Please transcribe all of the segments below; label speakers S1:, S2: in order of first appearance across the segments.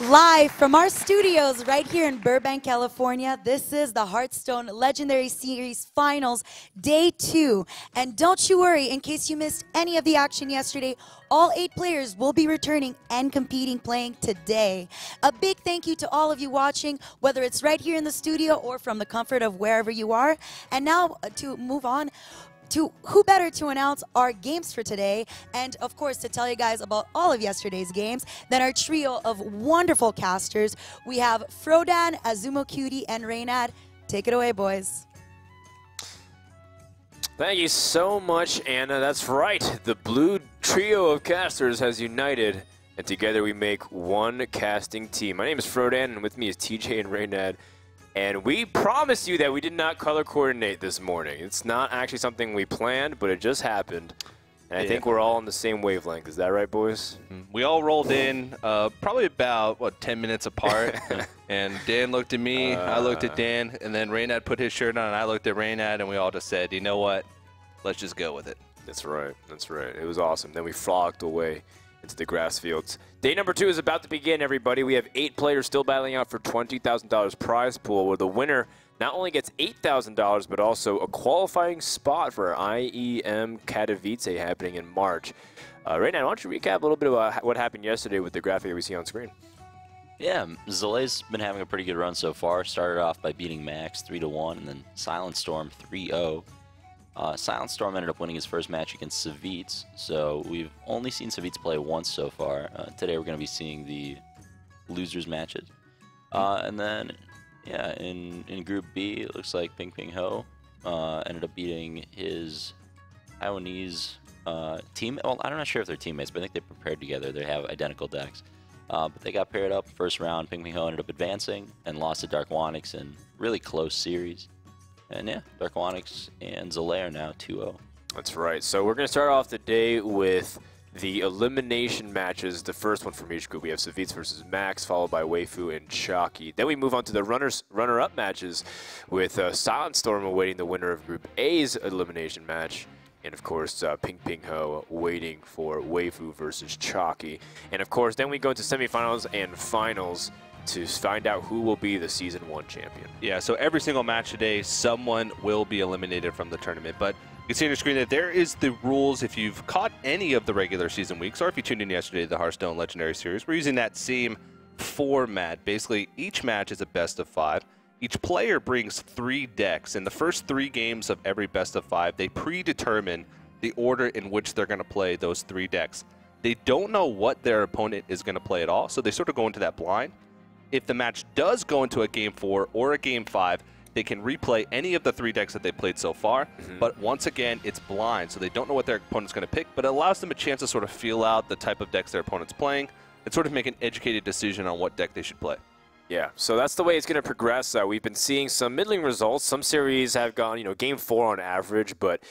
S1: Live from our studios right here in Burbank, California, this is the Hearthstone Legendary Series Finals, Day 2. And don't you worry, in case you missed any of the action yesterday, all 8 players will be returning and competing playing today. A big thank you to all of you watching, whether it's right here in the studio or from the comfort of wherever you are. And now to move on, to who better to announce our games for today, and of course to tell you guys about all of yesterday's games than our trio of wonderful casters. We have Frodan, Azumo Cutie, and Reynad. Take it away, boys.
S2: Thank you so much, Anna. That's right. The blue trio of casters has united, and together we make one casting team. My name is Frodan, and with me is TJ and Reynad. And we promise you that we did not color coordinate this morning. It's not actually something we planned, but it just happened. And I think we're all on the same wavelength. Is that right, boys?
S3: We all rolled in probably about, 10 minutes apart. And Dan looked at me, I looked at Dan, and then Reynad put his shirt on, and I looked at Reynad, and we all just said, you know what? Let's just go with it.
S2: That's right. That's right. It was awesome. Then we flocked away into the grass fields. Day number 2 is about to begin, everybody. We have 8 players still battling out for $20,000 prize pool, where the winner not only gets $8,000, but also a qualifying spot for IEM Katowice happening in March. Right now, why don't you recap a little bit about what happened yesterday with the graphic that we see on screen?
S4: Yeah, Zale's been having a pretty good run so far. Started off by beating Max 3-1, and then Silent Storm 3-0. Silent Storm ended up winning his first match against Savjz, so we've only seen Savjz play once so far. Today we're going to be seeing the losers matches. And then, yeah, in Group B, it looks like Ping Ping Ho ended up beating his Taiwanese team. Well, I'm not sure if they're teammates, but I think they prepared together. They have identical decks. But they got paired up first round. Ping Ping Ho ended up advancing and lost to Darkwonix in really close series. And yeah, Darkwonix and Zale are now 2-0.
S2: That's right. So we're going to start off the day with the elimination matches. The first one from each group. We have Savjz versus Max, followed by Weifu and Chalky. Then we move on to the runner-up matches with Silent Storm awaiting the winner of Group A's elimination match. And of course, Ping Ping Ho waiting for Weifu versus Chalky. And of course, then we go into semifinals and finals to find out who will be the Season 1 champion.
S3: Yeah, so every single match today, someone will be eliminated from the tournament. But you can see on your screen that there is the rules if you've caught any of the regular season weeks, or if you tuned in yesterday to the Hearthstone Legendary Series. We're using that same format. Basically, each match is a best of 5. Each player brings 3 decks. In the first 3 games of every best of 5, they predetermine the order in which they're going to play those 3 decks. They don't know what their opponent is going to play at all, so they sort of go into that blind. If the match does go into a Game 4 or a Game 5, they can replay any of the 3 decks that they played so far. But once again, it's blind, so they don't know what their opponent's going to pick, but it allows them a chance to sort of feel out the type of decks their opponent's playing and sort of make an educated decision on what deck they should play.
S2: Yeah, so that's the way it's going to progress. We've been seeing some middling results. Some series have gone, Game 4 on average, but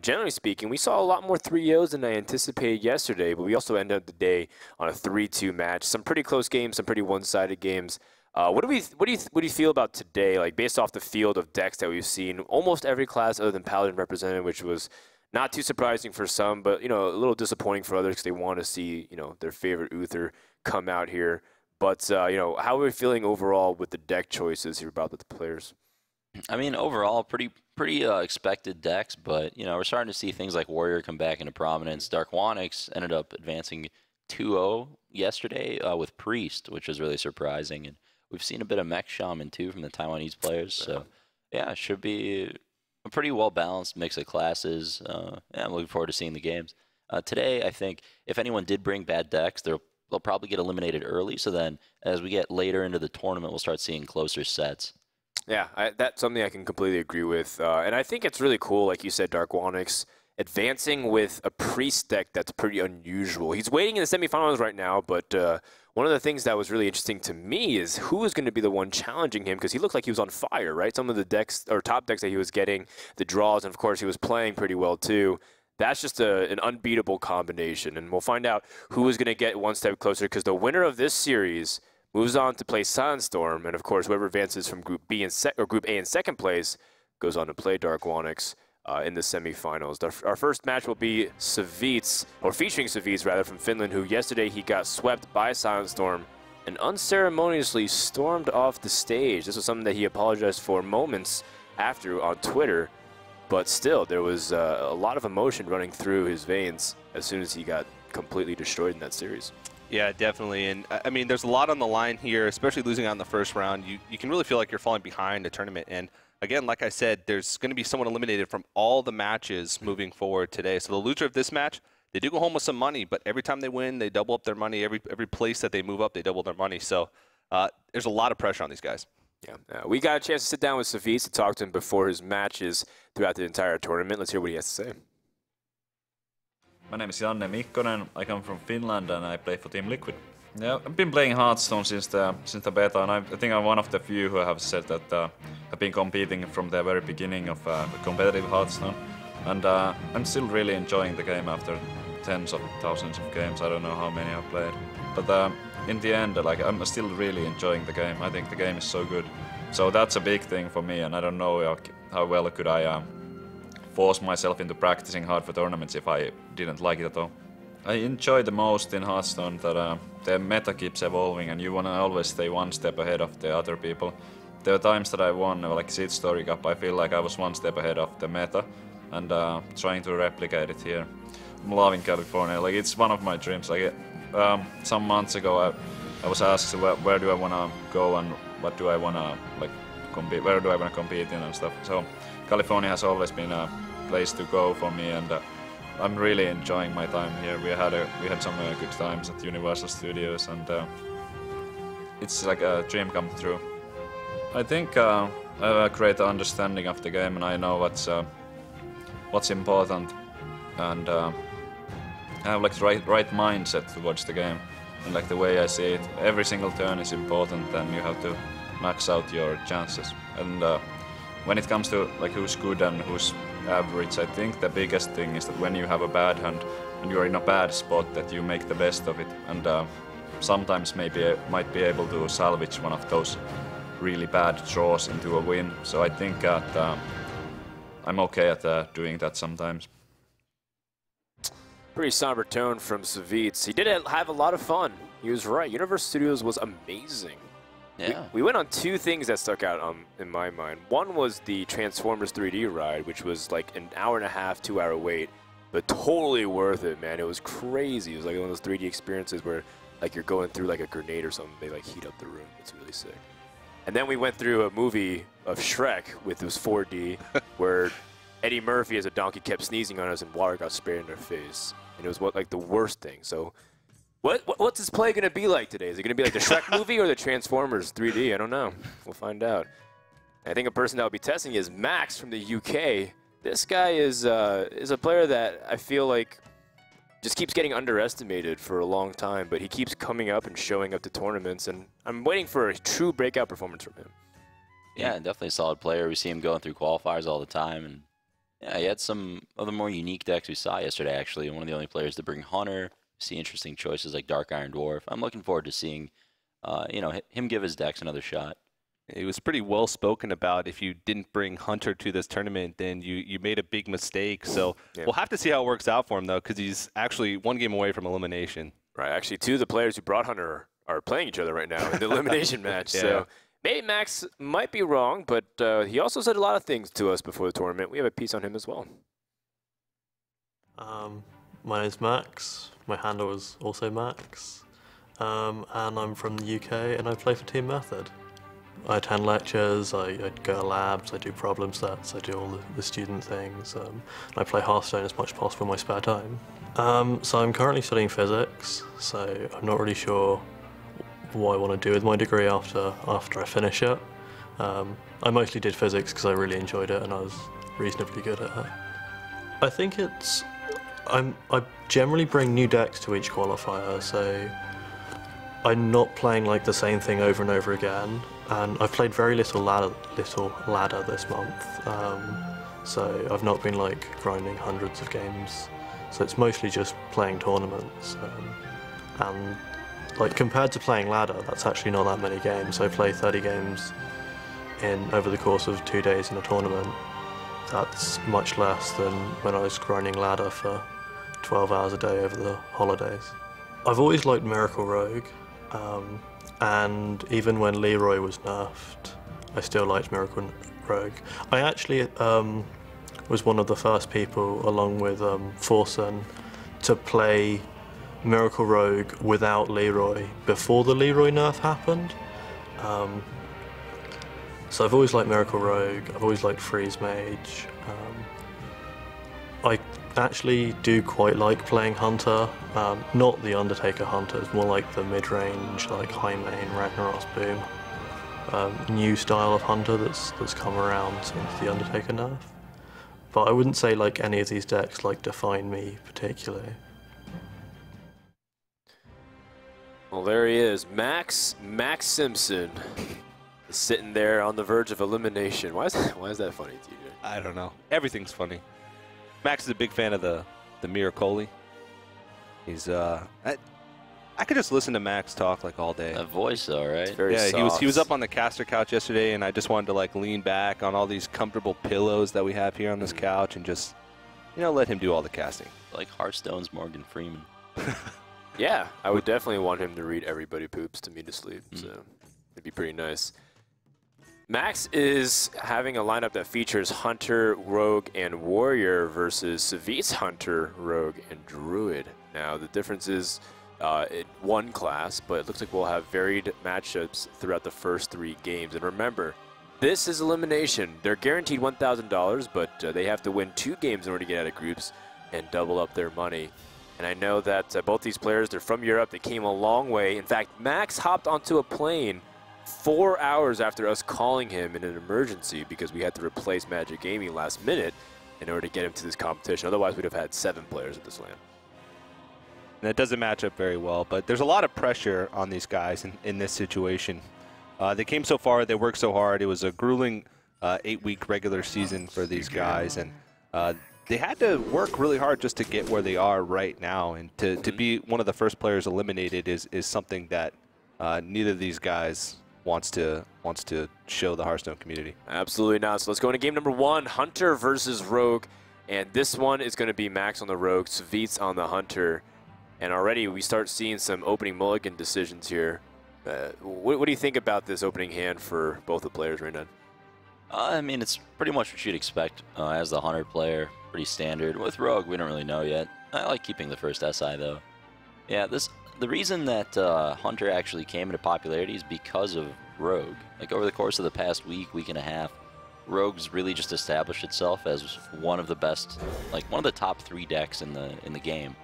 S2: generally speaking, we saw a lot more 3-0s than I anticipated yesterday, but we also ended up the day on a 3-2 match. Some pretty close games, some pretty one-sided games. What do you feel about today, like based off the field of decks that we've seen? Almost every class other than Paladin represented, which was not too surprising for some, but a little disappointing for others because they want to see their favorite Uther come out here. But, how are we feeling overall with the deck choices here about the players?
S4: I mean, overall, pretty expected decks, but, we're starting to see things like Warrior come back into prominence. Darkwonix ended up advancing 2-0 yesterday with Priest, which was really surprising. And we've seen a bit of Mech Shaman, too, from the Taiwanese players. So, yeah, it should be a pretty well-balanced mix of classes. Yeah, I'm looking forward to seeing the games. Today, I think if anyone did bring bad decks, they'll probably get eliminated early, so then as we get later into the tournament, we'll start seeing closer sets.
S2: Yeah, that's something I can completely agree with. And I think it's really cool, like you said, Darkwonix advancing with a Priest deck that's pretty unusual. He's waiting in the semifinals right now, but one of the things that was really interesting to me is who is going to be the one challenging him, because he looked like he was on fire, right? Some of the decks, or top decks that he was getting, the draws, and of course he was playing pretty well too. That's just an unbeatable combination, and we'll find out who is going to get one step closer, because the winner of this series moves on to play Silent Storm, and of course whoever advances from Group B or Group A in second place goes on to play Darkwonix in the semifinals. Our first match will be Savjz, or featuring Savjz rather, from Finland, who yesterday he got swept by Silent Storm and unceremoniously stormed off the stage. This was something that he apologized for moments after on Twitter, but still, there was a lot of emotion running through his veins as soon as he got completely destroyed in that series.
S3: Yeah, definitely. And I mean, there's a lot on the line here, especially losing out in the first round. You can really feel like you're falling behind the tournament. And again, like I said, there's going to be someone eliminated from all the matches moving forward today. So the loser of this match, they do go home with some money, but every time they win, they double up their money. Every place that they move up, they double their money. So there's a lot of pressure on these guys.
S2: Yeah, we got a chance to sit down with Savjz to talk to him before his matches throughout the entire tournament. Let's hear what he has to say.
S5: My name is Janne Mikkonen. I come from Finland and I play for Team Liquid. Yeah, I've been playing Hearthstone since the beta, and I think I'm one of the few who have said that I've been competing from the very beginning of competitive Hearthstone, and I'm still really enjoying the game after tens of thousands of games. I don't know how many I've played, but in the end, like, I'm still really enjoying the game. I think the game is so good, so that's a big thing for me, and I don't know how well could I force myself into practicing hard for tournaments if I didn't like it at all. I enjoy the most in Hearthstone that the meta keeps evolving and you want to always stay one step ahead of the other people. There are times that I won, like Seed Story Cup, I feel like I was one step ahead of the meta and trying to replicate it here. I'm loving California, like it's one of my dreams. Like some months ago I was asked where do I want to go and what do I want to like compete, where do I want to compete in and stuff. So California has always been a place to go for me, and I'm really enjoying my time here. We had some good times at Universal Studios, and it's like a dream come true. I think I have a great understanding of the game, and I know what's important, and I have like right mindset towards the game, and like the way I see it, every single turn is important, and you have to max out your chances. And when it comes to like who's good and who's average, I think the biggest thing is that when you have a bad hand and you're in a bad spot, that you make the best of it, and sometimes maybe might be able to salvage one of those really bad draws into a win. So I think that I'm okay at doing that sometimes.
S2: Pretty somber tone from Savjz. He did have a lot of fun. He was right. Universal Studios was amazing.
S4: Yeah.
S2: We went on two things that stuck out in my mind. One was the Transformers 3D ride, which was like an hour and a half, 2-hour wait, but totally worth it, man. It was crazy. It was like one of those 3D experiences where like you're going through like a grenade or something. They like heat up the room. It's really sick. And then we went through a movie of Shrek with this 4D where Eddie Murphy as a donkey kept sneezing on us and water got sprayed in our face. And it was like the worst thing. So what's this play going to be like today? Is it going to be like the Shrek movie or the Transformers 3D? I don't know. We'll find out. I think a person that will be testing is Max from the UK. This guy is a player that I feel like just keeps getting underestimated for a long time, but he keeps coming up and showing up to tournaments, and I'm waiting for a true breakout performance from him.
S4: Yeah, definitely a solid player. We see him going through qualifiers all the time, and yeah, he had some of the more unique decks we saw yesterday, actually. One of the only players to bring Hunter. See interesting choices like Dark Iron Dwarf. I'm looking forward to seeing, him give his decks another shot.
S3: It was pretty well spoken about. If you didn't bring Hunter to this tournament, then you made a big mistake. So yeah. We'll have to see how it works out for him, though, because he's actually one game away from elimination.
S2: Right. Actually, two of the players who brought Hunter are playing each other right now in the elimination match. Yeah. So maybe Max might be wrong, but he also said a lot of things to us before the tournament. We have a piece on him as well.
S6: My name's Max. My handle is also Max, and I'm from the UK, and I play for Team Method. I attend lectures, I go to labs, I do problem sets, I do all the student things, and I play Hearthstone as much as possible in my spare time. So I'm currently studying physics, so I'm not really sure what I want to do with my degree after I finish it. I mostly did physics because I really enjoyed it and I was reasonably good at it. I think I generally bring new decks to each qualifier, so I'm not playing like the same thing over and over again, and I've played very little ladder this month, so I've not been like grinding hundreds of games, so it's mostly just playing tournaments, and like compared to playing ladder, that's actually not that many games. I play 30 games over the course of 2 days in a tournament. That's much less than when I was grinding ladder for 12 hours a day over the holidays. I've always liked Miracle Rogue. and even when Leroy was nerfed, I still liked Miracle Rogue. I actually was one of the first people, along with Forsen, to play Miracle Rogue without Leroy before the Leroy nerf happened. So I've always liked Miracle Rogue, I've always liked Freeze Mage. I actually do quite like playing Hunter, not the Undertaker Hunters, more like the mid-range, like High Main, Ragnaros Boom. New style of Hunter that's come around since the Undertaker nerf. But I wouldn't say like any of these decks like define me particularly.
S2: Well, there he is, Max Simpson, sitting there on the verge of elimination. Why is that funny, TJ?
S3: I don't know. Everything's funny. Max is a big fan of the Miracoli. He's I could just listen to Max talk like all day.
S4: That voice, though, right?
S2: It's very
S3: Yeah,
S2: soft.
S3: he was up on the caster couch yesterday, and I just wanted to like lean back on all these comfortable pillows that we have here on this couch and just, you know, let him do all the casting.
S4: Like Hearthstone's Morgan Freeman.
S2: Yeah, I would definitely want him to read Everybody Poops to me to sleep, so it'd be pretty nice. Max is having a lineup that features Hunter, Rogue, and Warrior versus Savjz Hunter, Rogue, and Druid. Now, the difference is in one class, but it looks like we'll have varied matchups throughout the first 3 games. And remember, this is elimination. They're guaranteed $1,000, but they have to win 2 games in order to get out of groups and double up their money. And I know that both these players, they're from Europe. They came a long way. In fact, Max hopped onto a plane 4 hours after us calling him in an emergency because we had to replace Magic Gaming last minute in order to get him to this competition. Otherwise, we'd have had 7 players at this LAN.
S3: And it doesn't match up very well, but there's a lot of pressure on these guys in this situation. They came so far, they worked so hard. It was a grueling 8-week regular season for these guys, and they had to work really hard just to get where they are right now. And to be one of the first players eliminated is something that neither of these guys wants to show the Hearthstone community.
S2: Absolutely not. So let's go into game number 1, Hunter versus Rogue. And this one is going to be Max on the Rogue, Savjz on the Hunter. And already we start seeing some opening mulligan decisions here. What do you think about this opening hand for both the players right now?
S4: I mean, it's pretty much what you'd expect as the Hunter player. Pretty standard. With Rogue, we don't really know yet. I like keeping the first SI, though. Yeah, the reason that Hunter actually came into popularity is because of Rogue. Like, over the course of the past week and a half, Rogue's really just established itself as one of the best, like one of the top 3 decks in the game.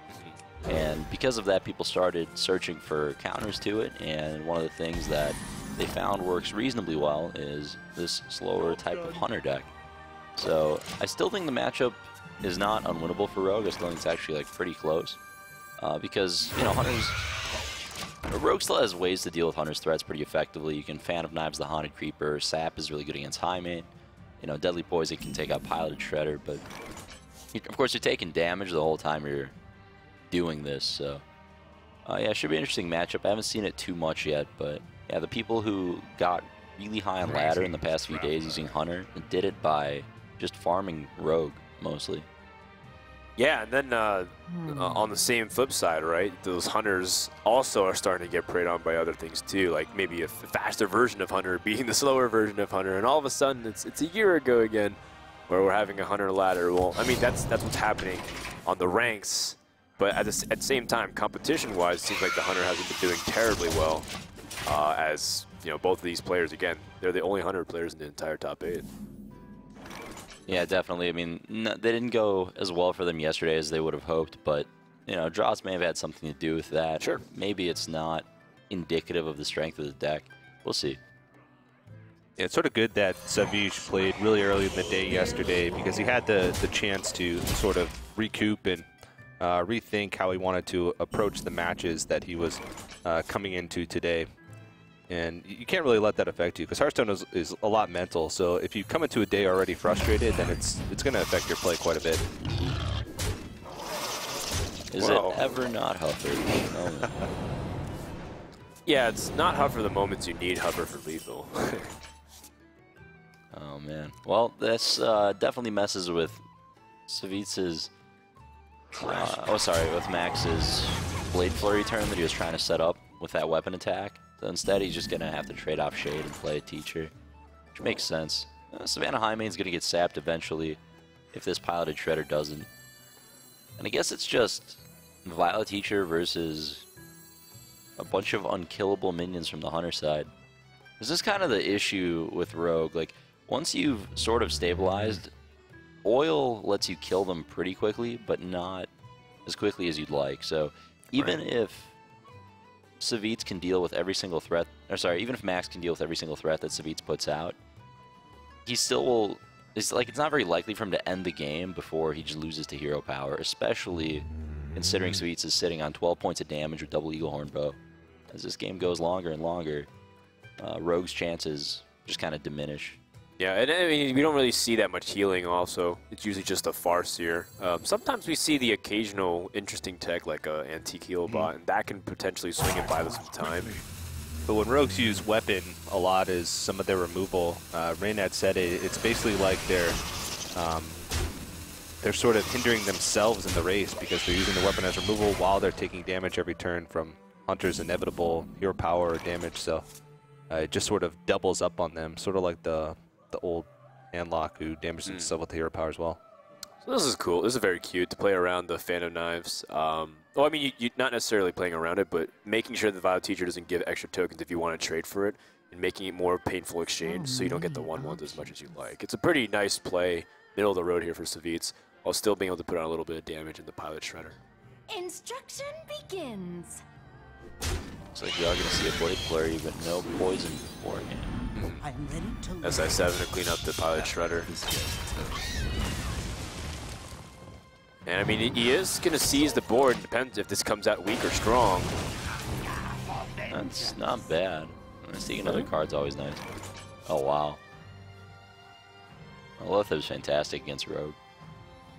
S4: And because of that, people started searching for counters to it, and one of the things that they found works reasonably well is this slower type of Hunter deck. So I still think the matchup is not unwinnable for Rogue. I still think it's actually like pretty close. Because, you know, Rogue still has ways to deal with Hunter's threats pretty effectively. You can Phantom Knives the Haunted Creeper. Sap is really good against High Main. You know, Deadly Poison can take out Piloted Shredder, but of course you're taking damage the whole time you're doing this. So yeah, it should be an interesting matchup. I haven't seen it too much yet, but yeah, the people who got really high on ladder in the past few days using Hunter did it by just farming Rogue mostly.
S2: Yeah, and then on the same flip side, right, those Hunters also are starting to get preyed on by other things too, like maybe a faster version of Hunter beating the slower version of Hunter, and all of a sudden it's a year ago again where we're having a Hunter ladder. Well, I mean, that's what's happening on the ranks, but at the same time, competition-wise, it seems like the Hunter hasn't been doing terribly well, as, you know, both of these players, again, they're the only Hunter players in the entire top 8.
S4: Yeah, definitely. I mean, they didn't go as well for them yesterday as they would have hoped, but, you know, draws may have had something to do with that.
S2: Sure.
S4: Maybe it's not indicative of the strength of the deck. We'll see.
S3: Yeah, it's sort of good that Savjz played really early in the day yesterday because he had the chance to sort of recoup and rethink how he wanted to approach the matches that he was coming into today. And you can't really let that affect you because Hearthstone is a lot mental. So if you come into a day already frustrated, then it's going to affect your play quite a bit.
S4: Is it ever not Huffer?
S2: Yeah, it's not Huffer the moments you need Huffer for lethal.
S4: Oh, man. Well, this definitely messes with Savjz's... with Max's Blade Flurry turn that he was trying to set up with that weapon attack. So instead, he's just going to have to trade off Shade and play a Teacher, which makes sense. Savannah Highmane's going to get sapped eventually if this piloted Shredder doesn't. And I guess it's just Violet Teacher versus a bunch of unkillable minions from the Hunter side. This is kind of the issue with Rogue. Like, once you've sort of stabilized, Oil lets you kill them pretty quickly, but not as quickly as you'd like. So even if Savjz can deal with every single threat, or sorry, even if Max can deal with every single threat that Savjz puts out, he still will. It's not very likely for him to end the game before he just loses to hero power, especially considering Savjz is sitting on 12 points of damage with double Eagle Horn Bow. As this game goes longer and longer, Rogue's chances just kind of diminish.
S2: Yeah, and I mean, we don't really see that much healing also. It's usually just a Farseer. Sometimes we see the occasional interesting tech like an Antique Heal Bot, and that can potentially swing and buy them some time.
S3: But when Rogues use Weapon, a lot is some of their removal. Reynad said it's basically like they're sort of hindering themselves in the race because they're using the Weapon as removal while they're taking damage every turn from Hunter's inevitable hero power or damage. So it just sort of doubles up on them, sort of like the old Handlock who damages himself with the hero power as well.
S2: So this is cool. This is very cute to play around the Phantom Knives. Well, I mean, you're not necessarily playing around it, but making sure the Violet Teacher doesn't give extra tokens if you want to trade for it, and making it more painful exchange so you don't get the 1-1s as much as you like. It's a pretty nice play, middle of the road here for Savjz, while still being able to put on a little bit of damage in the Pilot Shredder.
S7: Instruction begins.
S4: Looks like we are going to see a Blade Flurry, but no poison beforehand.
S8: I'm ready to
S2: SI7 to clean up the Pilot Shredder. And I mean, he is going to seize the board. Depends if this comes out weak or strong.
S4: That's not bad. Seeing another card's always nice. Oh, wow. Lotheb's fantastic against Rogue.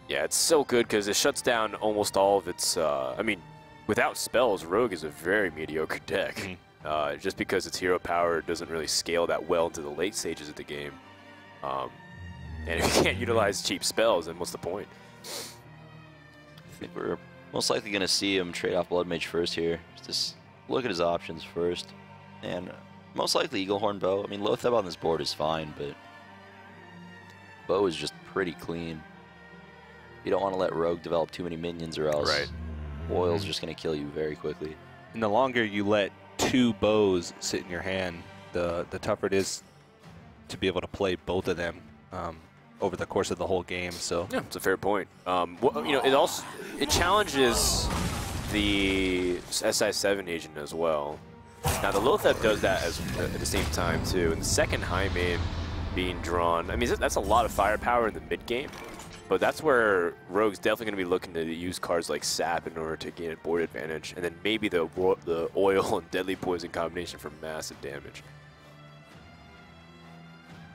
S2: Yeah, it's so good because it shuts down almost all of its... I mean, without spells, Rogue is a very mediocre deck. Just because its hero power doesn't really scale that well into the late stages of the game. And if you can't utilize cheap spells, then what's the point?
S4: I think we're most likely going to see him trade off Blood Mage first here. Just look at his options first. And most likely Eagle Horn Bow. I mean, Lotheb on this board is fine, but Bow is just pretty clean. You don't want to let Rogue develop too many minions or else Oil's just going to kill you very quickly.
S3: And the longer you let 2 bows sit in your hand, the tougher it is to be able to play both of them over the course of the whole game. So
S2: yeah, it's a fair point. Well, you know, it challenges the SI7 agent as well. Now the Lotheb does that at the same time too. And the second Highmane being drawn, I mean that's a lot of firepower in the mid game. But that's where Rogue's definitely going to be looking to use cards like Sap in order to gain a board advantage, and then maybe the Oil and Deadly Poison combination for massive damage.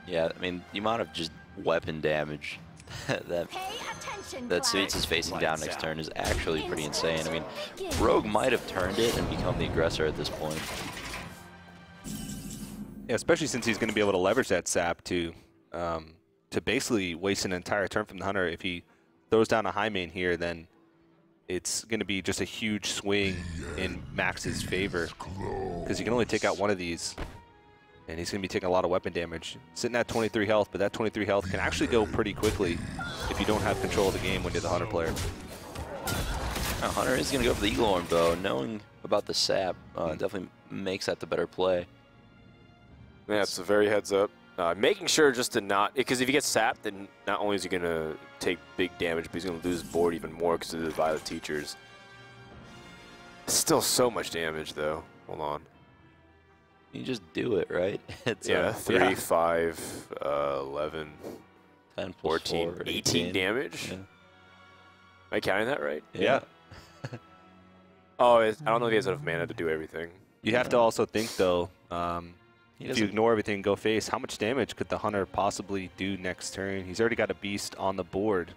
S4: Yeah, I mean, the amount of just weapon damage that Savjz is facing down next turn is actually pretty insane. I mean, Rogue might have turned it and become the aggressor at this point.
S3: Yeah, especially since he's going to be able to leverage that Sap to basically waste an entire turn from the Hunter. If he throws down a Highmane here, then it's going to be just a huge swing in Max's favor because he can only take out one of these, and he's going to be taking a lot of weapon damage. Sitting at 23 health, but that 23 health can actually go pretty quickly if you don't have control of the game when you're the Hunter player.
S4: Now, Hunter is going to go for the Eagle Horn Bow. Knowing about the Sap definitely makes that the better play.
S2: Yeah, it's a very heads up. Making sure just to not, because if he gets sapped, then not only is he going to take big damage, but he's going to lose board even more because of the Violet Teachers. Still so much damage, though. Hold on.
S4: You just do it, right? It's,
S2: yeah, 3, 5, 11,
S4: 10 plus
S2: 14,
S4: 4,
S2: 18 damage.
S4: Yeah.
S2: Am I counting that right?
S3: Yeah.
S2: Oh, I don't know if he has enough mana to do everything.
S3: You have to also think, though, if you
S4: doesn't-
S3: ignore everything, go face, how much damage could the Hunter possibly do next turn? He's already got a beast on the board,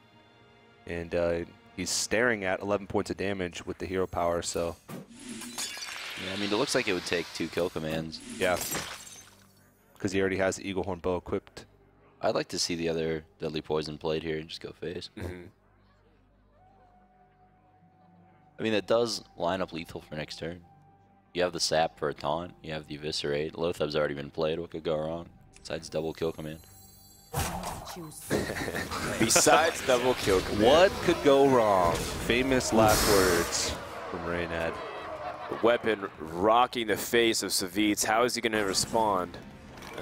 S3: and he's staring at 11 points of damage with the hero power, so...
S4: Yeah, I mean, it looks like it would take 2 kill commands.
S3: Yeah, because he already has the Eagle Horn Bow equipped.
S4: I'd like to see the other Deadly Poison played here and just go face. I mean, that does line up lethal for next turn. You have the sap for a taunt. You have the eviscerate. Lothub's already been played. What could go wrong? Besides double kill command.
S2: Besides double kill command.
S3: What could go wrong? Famous last words from Reynad.
S2: The weapon rocking the face of Savjz. How is he going to respond?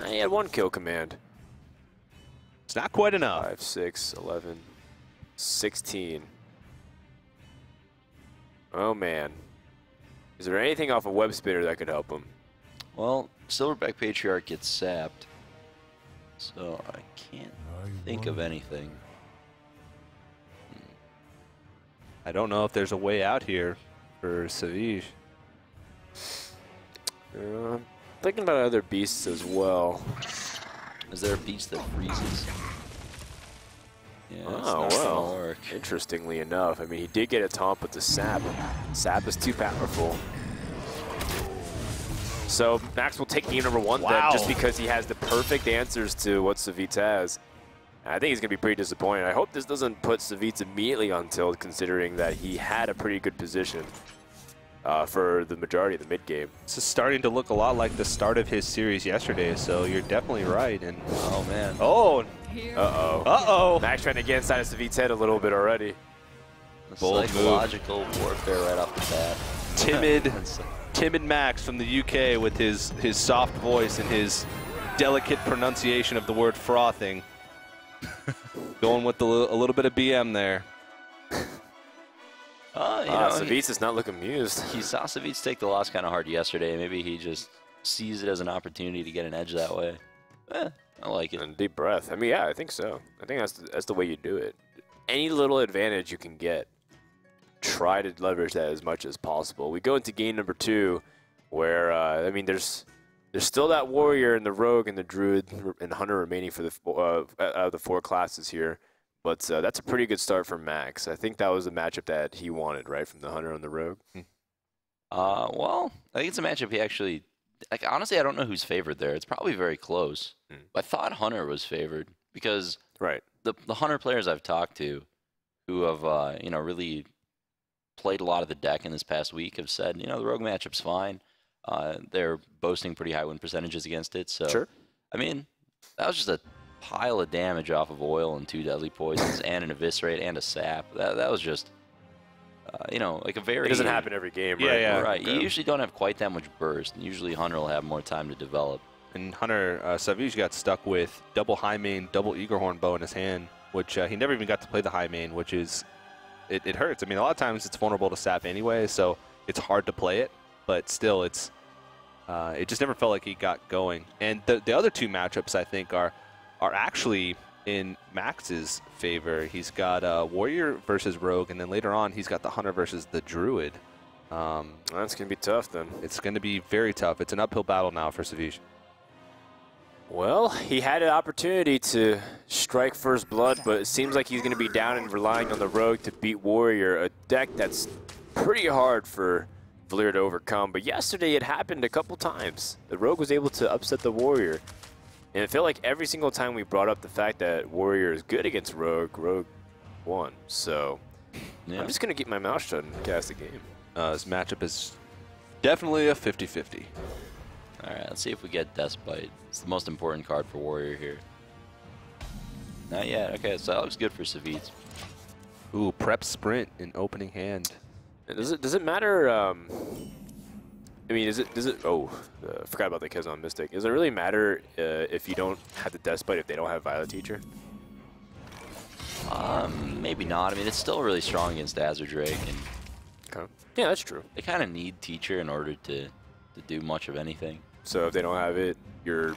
S2: He had 1 kill command.
S3: It's not quite enough.
S2: 5, 6, 11, 16. Oh, man. Is there anything off a web spinner that could help him?
S4: Well, Silverback Patriarch gets sapped, so I can't think of anything.
S3: I don't know if there's a way out here for Savjz.
S2: I'm thinking about other beasts as well.
S4: Is there a beast that freezes? Yeah, it's
S2: Oh,
S4: not gonna
S2: well.
S4: work.
S2: Interestingly enough, I mean, he did get a taunt with the sap. Sap is too powerful. So Max will take game number 1 then, just because he has the perfect answers to what Savjz has. I think he's going to be pretty disappointed. I hope this doesn't put Savjz immediately on tilt, considering that he had a pretty good position for the majority of the mid game.
S3: This is starting to look a lot like the start of his series yesterday, so you're definitely right. And
S4: Oh, man.
S3: oh,
S2: Uh-oh.
S3: uh-oh.
S2: Max trying to get inside of Savjz's head a little bit already.
S3: Bold
S4: Psychological warfare right off the bat.
S3: Timid Max from the UK with his soft voice and his delicate pronunciation of the word frothing. Going with a little bit of BM there.
S4: You know,
S2: Savjz is not looking amused.
S4: he saw Savjz take the loss kind of hard yesterday. Maybe he just sees it as an opportunity to get an edge that way. I like it.
S2: And deep breath. I mean, yeah, I think so. I think that's the way you do it. Any little advantage you can get, try to leverage that as much as possible. We go into game number 2, where I mean, there's still that warrior and the rogue and the druid and hunter remaining for the out of the 4 classes here. But that's a pretty good start for Max. I think that was the matchup that he wanted, right, from the hunter and the rogue.
S4: Well, I think it's a matchup he actually. Like, honestly, I don't know who's favored there. It's probably very close. I thought Hunter was favored because
S2: Right.
S4: the Hunter players I've talked to, who have really played a lot of the deck in this past week, have said the rogue matchup's fine. They're boasting pretty high win percentages against it. So
S2: Sure.
S4: I mean, that was just a pile of damage off of oil and 2 deadly poisons and an eviscerate and a sap. That was just like a very.
S2: It doesn't happen every game, right?
S3: Yeah.
S4: Right. You usually don't have quite that much burst. Usually Hunter will have more time to develop.
S3: And Hunter, Savjz got stuck with double high main, double Eagerhorn bow in his hand, which he never even got to play the high main, which is, it hurts. I mean, a lot of times it's vulnerable to sap anyway, so it's hard to play it, but still it just never felt like he got going. And the other 2 matchups, I think, are actually in Max's favor. He's got warrior versus rogue, and then later on he's got the hunter versus the druid.
S2: That's going to be tough then.
S3: It's going to be very tough. It's an uphill battle now for Savjz.
S2: Well, he had an opportunity to strike first blood, but it seems like he's going to be down and relying on the rogue to beat warrior, a deck that's pretty hard for Valier to overcome. But yesterday it happened a couple times. The rogue was able to upset the warrior. And it felt like every single time we brought up the fact that warrior is good against rogue, rogue won. So
S4: Yeah.
S2: I'm just going to keep my mouth shut and cast the game.
S3: This matchup is definitely a 50-50.
S4: All right, let's see if we get Deathbite. It's the most important card for warrior here. Not yet. Okay, so that looks good for Savjz.
S3: Ooh, prep sprint in opening hand.
S2: And does it matter? I mean, does it? Oh, I forgot about the Kezan Mystic. Does it really matter if you don't have the Deathbite if they don't have Violet Teacher?
S4: Maybe not. I mean, it's still really strong against Azure Drake, and
S2: Okay. Yeah, that's true.
S4: they kind of need Teacher in order to do much of anything.
S2: So if they don't have it, you're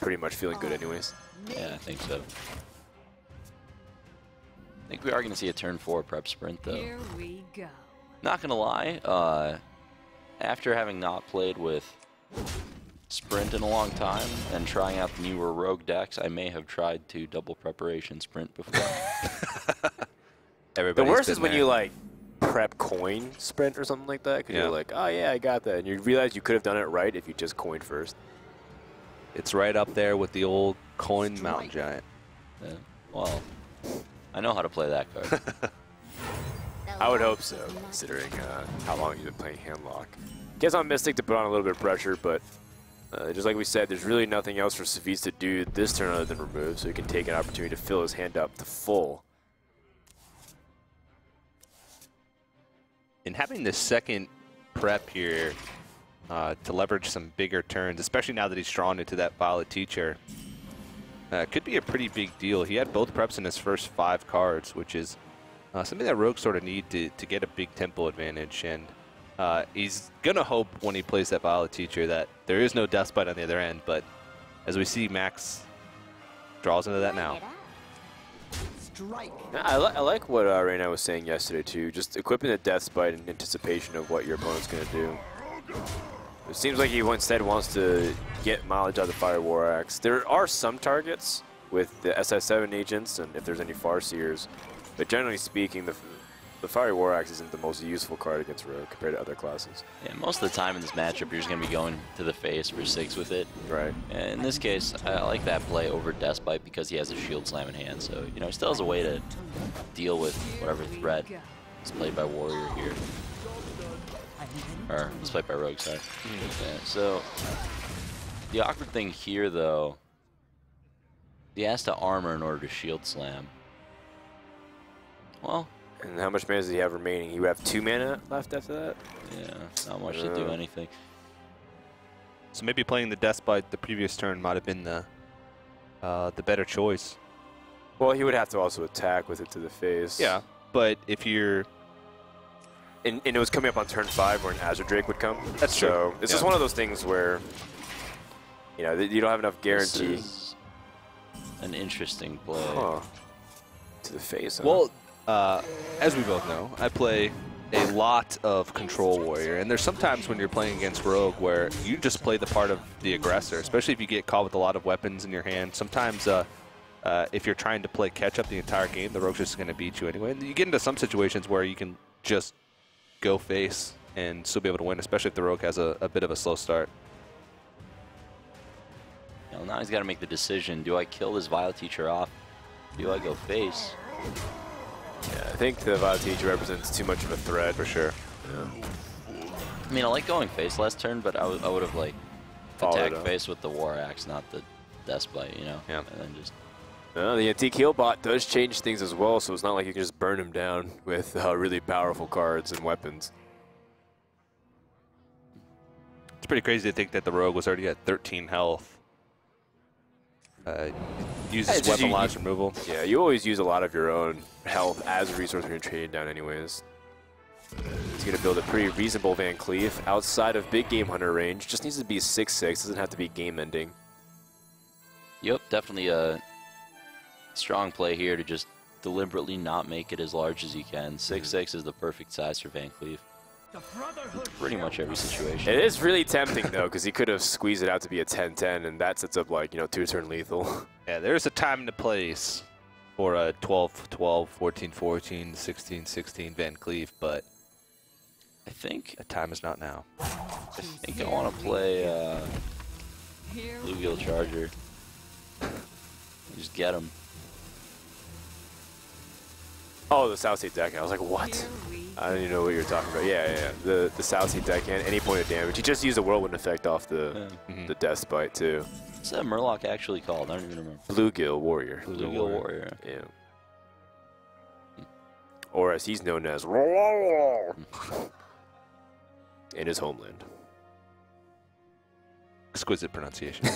S2: pretty much feeling good anyways.
S4: Yeah, I think so. I think we are going to see a turn 4 prep sprint, though.
S7: Here we go.
S4: Not going to lie, after having not played with sprint in a long time and trying out the newer rogue decks, I may have tried to double preparation sprint before.
S2: The worst is when you like prep coin sprint or something like that, because
S3: Yeah.
S2: you're like, oh yeah, I got that, and you realize you could have done it right if you just coined first.
S3: It's right up there with the old coin mountain giant.
S4: Yeah. Well, I know how to play that card.
S2: I would hope so, considering how long you've been playing Handlock. Gets on Mystic to put on a little bit of pressure, but just like we said, there's really nothing else for Savjz to do this turn other than remove, so he can take an opportunity to fill his hand up to full.
S3: And having the second prep here to leverage some bigger turns, especially now that he's drawn into that Violet Teacher, could be a pretty big deal. He had both preps in his first 5 cards, which is something that rogues sort of need to get a big tempo advantage. And he's going to hope when he plays that Violet Teacher that there is no Deathbite on the other end, but as we see, Max draws into that now.
S2: I like what Reyna was saying yesterday too, just equipping the Deathbite in anticipation of what your opponent's going to do. It seems like he instead wants to get mileage out of the Fire War Axe. There are some targets with the SS7 agents and if there's any Farseers, but generally speaking, the Fire War Axe isn't the most useful card against Rogue compared to other classes.
S4: Yeah, most of the time in this matchup, you're just going to be going to the face for 6 with it.
S2: Right.
S4: And in this case, I like that play over Deathbite because he has a Shield Slam in hand. So, you know, he still has a way to deal with whatever threat is played by Warrior here. Or, it's played by Rogue, sorry. Yeah, so, the awkward thing here, though, he has to armor in order to Shield Slam. Well...
S2: And how much mana does he have remaining? He would have 2 mana left after that?
S4: Yeah, not much to do anything.
S3: So maybe playing the Deathbite the previous turn might have been the better choice.
S2: Well, he would have to also attack with it to the face.
S3: Yeah, but if you're...
S2: And it was coming up on turn 5 where an Azure Drake would come.
S3: That's true.
S2: So it's just one of those things where, you know, you don't have enough guarantee.
S4: This is an interesting play.
S2: Huh. To the face, huh?
S3: Well, as we both know, I play a lot of Control Warrior, and there's sometimes when you're playing against Rogue where you just play the part of the aggressor, especially if you get caught with a lot of weapons in your hand. Sometimes if you're trying to play catch-up the entire game, the Rogue's just going to beat you anyway. And you get into some situations where you can just go face and still be able to win, especially if the Rogue has a bit of a slow start.
S4: Well, now he's got to make the decision. Do I kill this Violet Teacher off? Do I go face?
S2: Yeah, I think the Violet Teacher represents too much of a threat. For sure.
S4: Yeah. I mean, I like going face last turn, but I would have, like, attacked face with the War Axe, not the Deathbite, you know?
S3: Yeah.
S4: And then just...
S2: The Antique Heal bot does change things as well, so it's not like you can just burn him down with really powerful cards and weapons.
S3: It's pretty crazy to think that the Rogue was already at 13 health. Uses weapon loss removal.
S2: Yeah, you always use a lot of your own health as a resource when you're trading down anyways. He's going to build a pretty reasonable Van Cleef outside of big game hunter range. Just needs to be 6/6, doesn't have to be game ending.
S4: Yep, definitely a strong play here to just deliberately not make it as large as you can. 6/6 is the perfect size for Van Cleef. Pretty much every situation.
S2: It is really tempting though, because he could have squeezed it out to be a 10-10, and that sets up like, you know, 2-turn lethal.
S3: Yeah, there's a time and a place for a 12-12, 14-14, 16-16 Van Cleef, but
S4: I think
S3: the time is not now.
S4: I think I want to play Bluegill Charger. Just get him.
S2: Oh, the South Sea Deckhand. I was like, what? I didn't even know what you were talking about. Yeah. The South Sea Deckhand, any point of damage. He just used a Whirlwind effect off the Deathbite too.
S4: What's that Murloc actually called? I don't even remember.
S2: Bluegill Warrior.
S4: Bluegill Warrior.
S2: Yeah. Or as he's known as in his homeland.
S3: Exquisite pronunciation.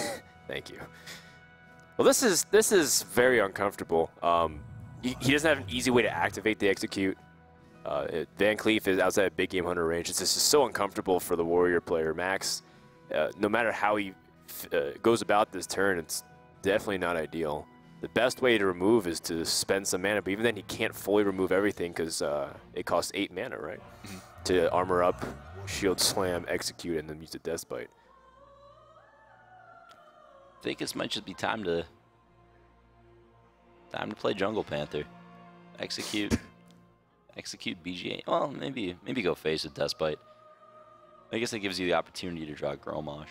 S2: Thank you. Well, this is very uncomfortable. He doesn't have an easy way to activate the execute. Van Cleef is outside of big game hunter range. It's just so uncomfortable for the warrior player. Max, no matter how he goes about this turn, it's definitely not ideal. The best way to remove is to spend some mana, but even then he can't fully remove everything because it costs 8 mana, right? To armor up, shield slam, execute, and then use the Deathbite.
S4: I think this might just be time to play Jungle Panther. Execute BGA. Well, maybe go face with Deathbite. I guess that gives you the opportunity to draw Gromosh.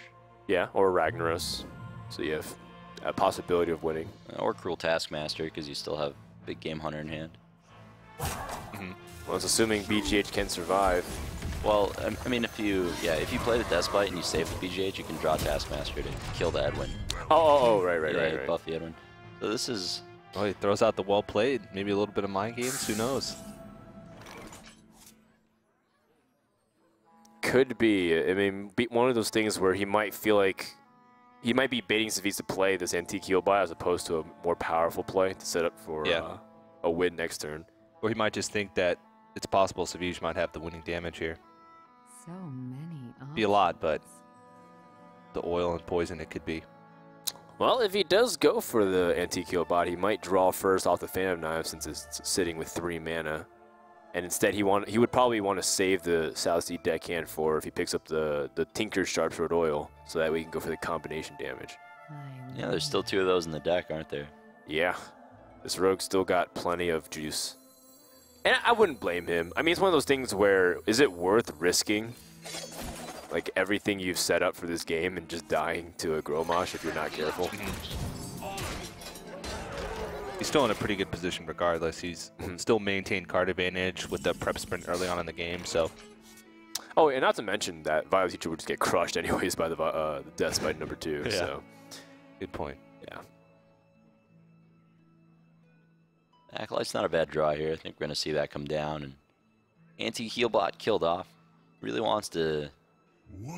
S2: Yeah, or Ragnaros. So you have a possibility of winning.
S4: Or Cruel Taskmaster, because you still have big game hunter in hand.
S2: Well, it's assuming BGH can survive.
S4: Well, I mean, if you play the Despite and you save the BGH, you can draw Taskmaster to kill the Edwin.
S2: Right.
S4: Buff the Edwin. So this is...
S3: Oh, he throws out the well played. Maybe a little bit of mind games. Who knows?
S2: Could be. I mean, be one of those things where he might feel like he might be baiting Savjz to play this antique heal buy as opposed to a more powerful play to set up for a win next turn.
S3: Or he might just think that it's possible Savjz might have the winning damage here.
S7: So many.
S3: Be a lot, but the oil and poison it could be.
S2: Well, if he does go for the antique heal bot, he might draw first off the Phantom Knife since it's sitting with 3 mana. And instead, he would probably want to save the Savjz deckhand for if he picks up the Tinker's Sharpsword Oil, so that we can go for the combination damage.
S4: Yeah, there's still 2 of those in the deck, aren't there?
S2: Yeah, this rogue still got plenty of juice. And I wouldn't blame him. I mean, it's one of those things where, is it worth risking like everything you've set up for this game and just dying to a Grommash if you're not careful?
S3: He's still in a pretty good position regardless. He's still maintained card advantage with the prep sprint early on in the game, so.
S2: Oh, and not to mention that Violet Teacher would just get crushed anyways by the Deathbite number 2,
S3: Yeah.
S2: so.
S3: Good point.
S2: Yeah.
S4: Acolyte's not a bad draw here. I think we're going to see that come down. And anti-heal bot killed off. Really wants to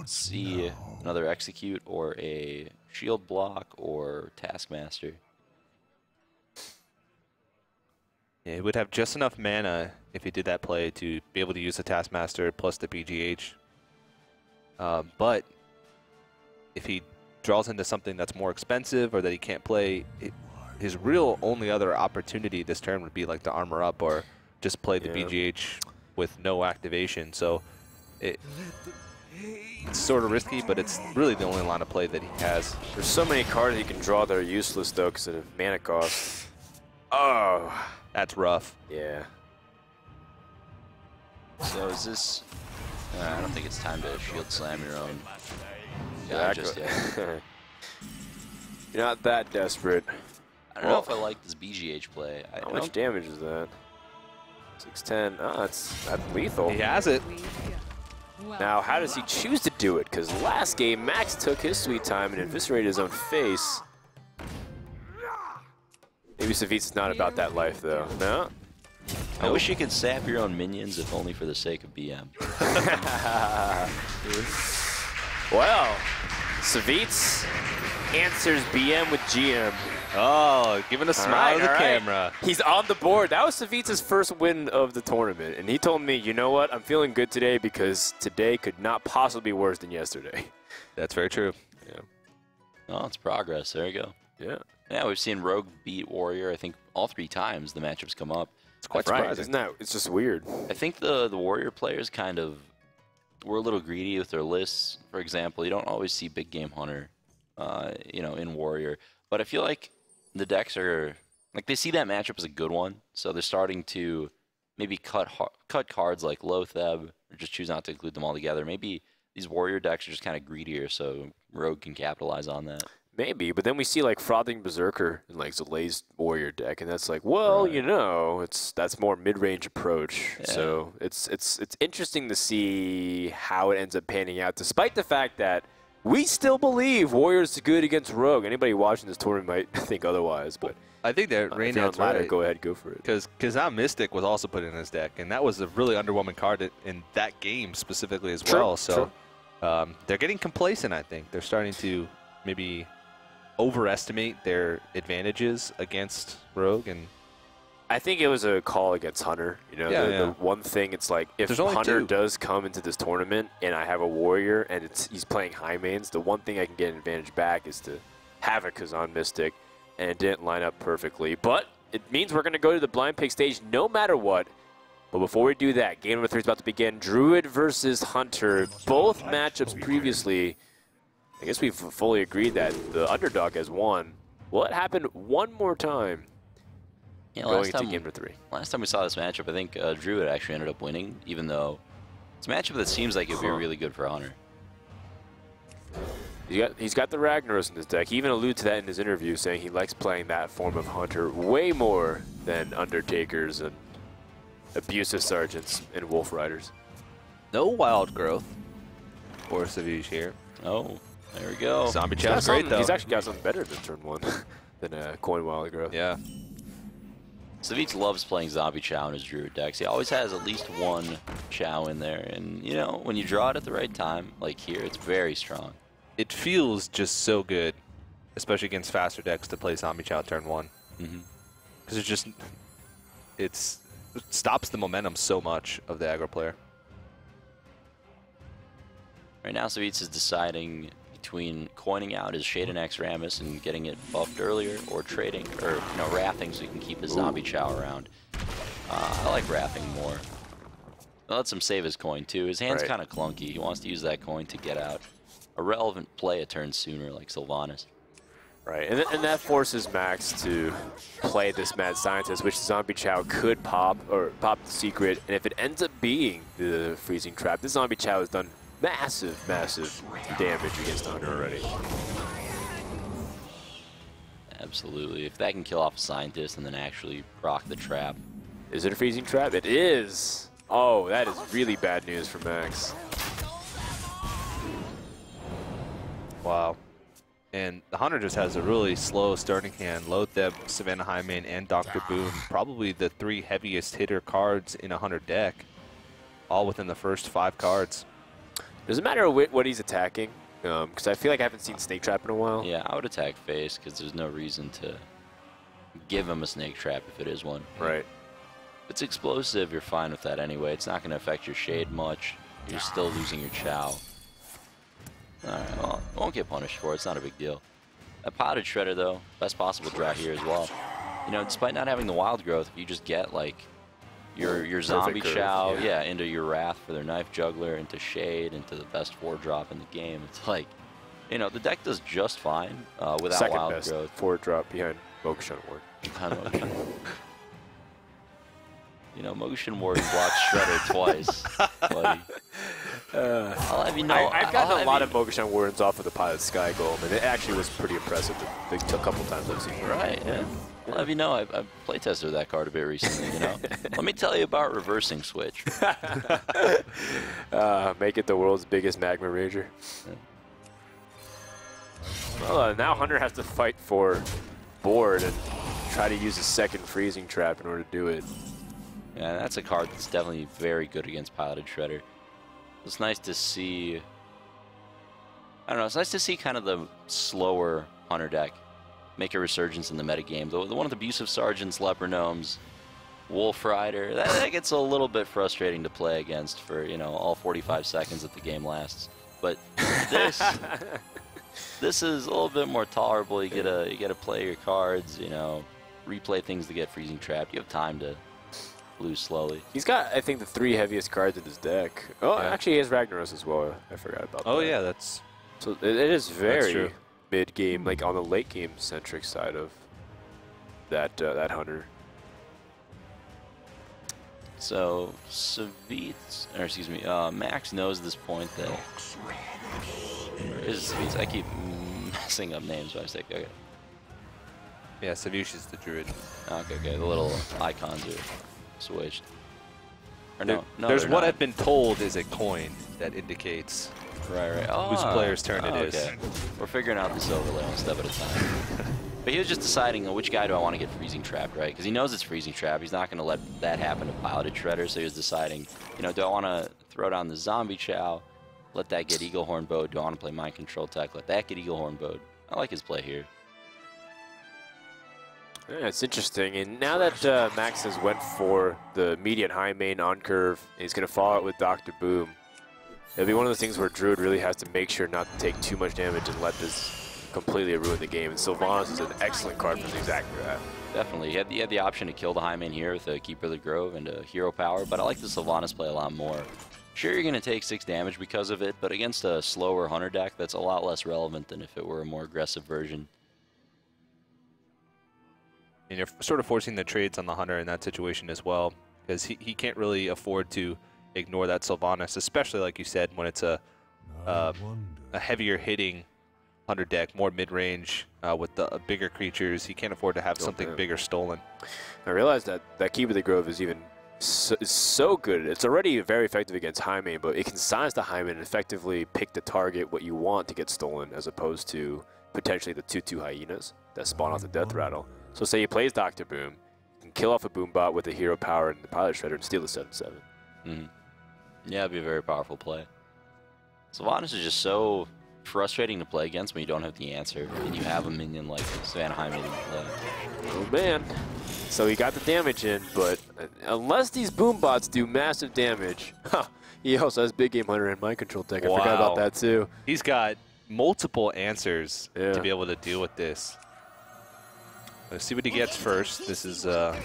S4: see another execute or a shield block or Taskmaster.
S3: Yeah, he would have just enough mana if he did that play to be able to use the Taskmaster plus the BGH. But if he draws into something that's more expensive or that he can't play, his real only other opportunity this turn would be like to armor up or just play the BGH with no activation. So it's sort of risky, but it's really the only line of play that he has.
S2: There's so many cards he can draw that are useless though because of mana cost. Oh.
S3: That's rough.
S2: Yeah.
S4: So is this... I don't think it's time to shield slam your own.
S2: Exactly. You're not that desperate.
S4: I don't know if I like this BGH play.
S2: How much damage is that? 610. Oh, that's lethal.
S3: He has it.
S2: Now, how does he choose to do it? Because last game, Max took his sweet time and eviscerated his own face. Maybe Savjz is not about that life, though. No?
S4: I wish you could sap your own minions, if only for the sake of BM.
S2: Well, Savjz answers BM with GM.
S3: Oh, giving a smile to the camera.
S2: He's on the board. That was Savjz's first win of the tournament. And he told me, you know what? I'm feeling good today because today could not possibly be worse than yesterday.
S3: That's very true.
S2: Yeah.
S4: Oh, it's progress. There you go.
S2: Yeah.
S4: Yeah, we've seen Rogue beat Warrior, I think, all 3 times the matchups come up.
S3: It's quite
S2: Right,
S3: surprising.
S2: isn't that? It's just weird.
S4: I think the Warrior players kind of were a little greedy with their lists. For example, you don't always see Big Game Hunter, you know, in Warrior. But I feel like the decks are, like, they see that matchup as a good one, so they're starting to maybe cut cards like Lotheb, or just choose not to include them all together. Maybe these Warrior decks are just kind of greedier, so Rogue can capitalize on that.
S2: Maybe, but then we see like Frothing Berserker in like Zalae's Warrior deck, and that's like, well, you know, that's more mid-range approach.
S4: Yeah.
S2: So it's interesting to see how it ends up panning out, despite the fact that we still believe Warrior's good against Rogue. Anybody watching this tournament might think otherwise, but
S3: I think that
S2: if you're
S3: Raynad's
S2: on ladder,
S3: right.
S2: go ahead, go for it.
S3: Because now Mystic was also put in his deck, and that was a really underwhelming card in that game specifically as
S2: True,
S3: well. So they're getting complacent, I think. They're starting to maybe overestimate their advantages against Rogue. And
S2: I think it was a call against Hunter. You know, the one thing, it's like, if
S3: There's only
S2: Hunter
S3: 2.
S2: does come into this tournament and I have a Warrior and he's playing high mains, the one thing I can get an advantage back is to have a Kazan Mystic, and it didn't line up perfectly. But it means we're going to go to the blind pick stage no matter what. But before we do that, game number 3 is about to begin. Druid versus Hunter. Both matchups previously, I guess we've fully agreed that the underdog has won. Will it happen one more time?
S4: Yeah,
S2: Going into game number 3.
S4: Last time we saw this matchup, I think Druid actually ended up winning, even though it's a matchup that seems like it would be really good for Hunter.
S2: He's got the Ragnaros in his deck. He even alluded to that in his interview, saying he likes playing that form of Hunter way more than Undertakers and Abusive Sergeants and Wolf Riders.
S3: No wild growth for Savjz here.
S4: Oh, there we go.
S3: Zombie Chow's great, though.
S2: He's actually got something better than turn 1 than coin wild growth.
S3: Yeah.
S4: Savjz loves playing Zombie Chow in his Druid decks. He always has at least one Chow in there. And, you know, when you draw it at the right time, like here, it's very strong.
S3: It feels just so good, especially against faster decks, to play Zombie Chow turn 1. Because it's just, it stops the momentum so much of the aggro player.
S4: Right now, Savjz is deciding between coining out his Shaden X Rammus and getting it buffed earlier, or trading, or, you know, wrathing so he can keep his Zombie Chow around. I like wrathing more. That lets him save his coin, too. His hand's kind of clunky. He wants to use that coin to get out a relevant play a turn sooner, like Sylvanas.
S2: Right, and that forces Max to play this Mad Scientist, which Zombie Chow could pop, or pop the secret, and if it ends up being the freezing trap, this Zombie Chow has done massive, massive damage against the Hunter already.
S4: Absolutely. If that can kill off a Scientist and then actually proc the trap.
S2: Is it a freezing trap? It is! Oh, that is really bad news for Max.
S3: Wow. And the Hunter just has a really slow starting hand. Loatheb, Savannah Highmane, and Dr. Boom. Probably the 3 heaviest hitter cards in a Hunter deck. All within the first 5 cards.
S2: Does it matter what he's attacking? Because I feel like I haven't seen Snake Trap in a while.
S4: Yeah, I would attack face because there's no reason to give him a Snake Trap if it is one.
S2: Right.
S4: If it's explosive, you're fine with that anyway. It's not going to affect your Shade much. You're still losing your Chow. Alright, well, I won't get punished for it. It's not a big deal. A Potted Shredder, though, best possible draw here as well. You know, despite not having the wild growth, if you just get, like, your Zombie Chow, yeah, into your Wrath for their Knife Juggler, into Shade, into the best 4-drop in the game, it's like, you know, the deck does just fine without
S2: Second
S4: wild
S2: best
S4: growth.
S2: 4-drop behind Mogushan Ward.
S4: You know, Mogushan Ward blocks Shredder twice, buddy. I'll have you know.
S2: I've gotten a lot of Mogushan Wardens off of the Pilot Sky Golem, and it actually was pretty impressive the couple times I've seen it.
S4: Right, yeah. I'll have you know, I've playtested that card a bit recently, you know. Let me tell you about Reversing Switch.
S2: Make it the world's biggest Magma Rager. Yeah. Well, now Hunter has to fight for board and try to use a second freezing trap in order to do it.
S4: Yeah, that's a card that's definitely very good against Piloted Shredder. It's nice to see, I don't know, it's nice to see kind of the slower Hunter deck make a resurgence in the metagame. The one with Abusive Sergeants, Leper Gnomes, Wolf Rider, that gets a little bit frustrating to play against for, you know, all 45 seconds that the game lasts. But this is a little bit more tolerable. You get to play your cards, you know, replay things to get freezing trapped. You have time to lose slowly.
S2: He's got, I think, the 3 heaviest cards in his deck. Oh, actually, he has Ragnaros as well. I forgot about that.
S3: Oh, yeah, that's...
S2: So it is very mid-game, like on the late-game centric side of that that Hunter.
S4: So, Savjz, or excuse me, Max knows at this point that... Where is Savjz? I keep messing up names by mistake. Okay.
S3: Yeah, Savjz is the Druid.
S4: Okay, the little icons are switched. Or no,
S3: there's what I've been told is a coin that indicates
S4: right.
S3: whose player's turn it is.
S4: We're figuring out this overlay one step at a time. But he was just deciding which guy do I want to get freezing trapped, right? Because he knows it's freezing trap. He's not going to let that happen to Piloted Shredder. So he was deciding, you know, do I want to throw down the Zombie Chow, let that get Eagle Horn Bowed? Do I want to play Mind Control Tech, let that get Eagle Horn Bowed? I like his play here.
S2: Yeah, it's interesting. And now that Max has went for the median high main on curve, and he's going to follow it with Dr. Boom, it'll be one of those things where Druid really has to make sure not to take too much damage and let this completely ruin the game. And Sylvanas is an excellent card for exactly that.
S4: Definitely. He had the option to kill the high main here with a Keeper of the Grove and a Hero Power, but I like the Sylvanas play a lot more. Sure, you're going to take 6 damage because of it, but against a slower Hunter deck, that's a lot less relevant than if it were a more aggressive version.
S3: And you're sort of forcing the trades on the Hunter in that situation as well, because he can't really afford to ignore that Sylvanas, especially like you said, when it's a heavier hitting Hunter deck, more mid-range with the bigger creatures. He can't afford to have something bigger stolen.
S2: I realized that Keep of the Grove is even so good. It's already very effective against high main, but it can silence the high main and effectively pick the target what you want to get stolen, as opposed to potentially the 2/2 hyenas that spawn off the death rattle. So say he plays Dr. Boom, you can kill off a Boom bot with a hero power and the pilot shredder and steal the 7/7.
S4: Yeah, it'd be a very powerful play. Savjz is just so frustrating to play against when you don't have the answer and you have a minion like Savannah Hyman in play.
S2: Oh man. So he got the damage in, but unless these boom bots do massive damage, he also has Big Game Hunter and Mind Control Tech. I forgot about that too.
S3: He's got multiple answers to be able to deal with this. Let's see what he gets first. This is
S2: all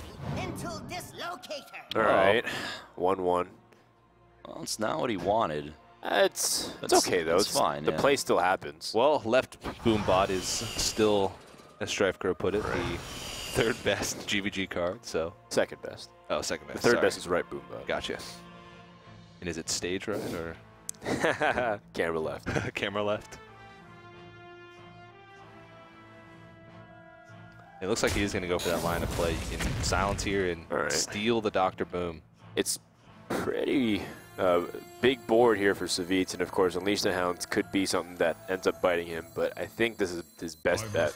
S2: right, 1-1.
S4: Well, it's not what he wanted.
S2: It's okay though.
S4: It's fine.
S2: The play still happens.
S3: well, left boom bot is still, as Strife Crow put it, the third best GVG card. So
S2: Second best.
S3: oh, second best.
S2: The third
S3: sorry.
S2: best is right boom bot.
S3: Gotcha. And is it stage right or
S2: Camera left.
S3: camera left? It looks like he's going to go for that line of play. You can silence here and steal the Dr. Boom.
S2: It's pretty big board here for Savjz, and of course Unleash the Hounds could be something that ends up biting him, but I think this is his best bet.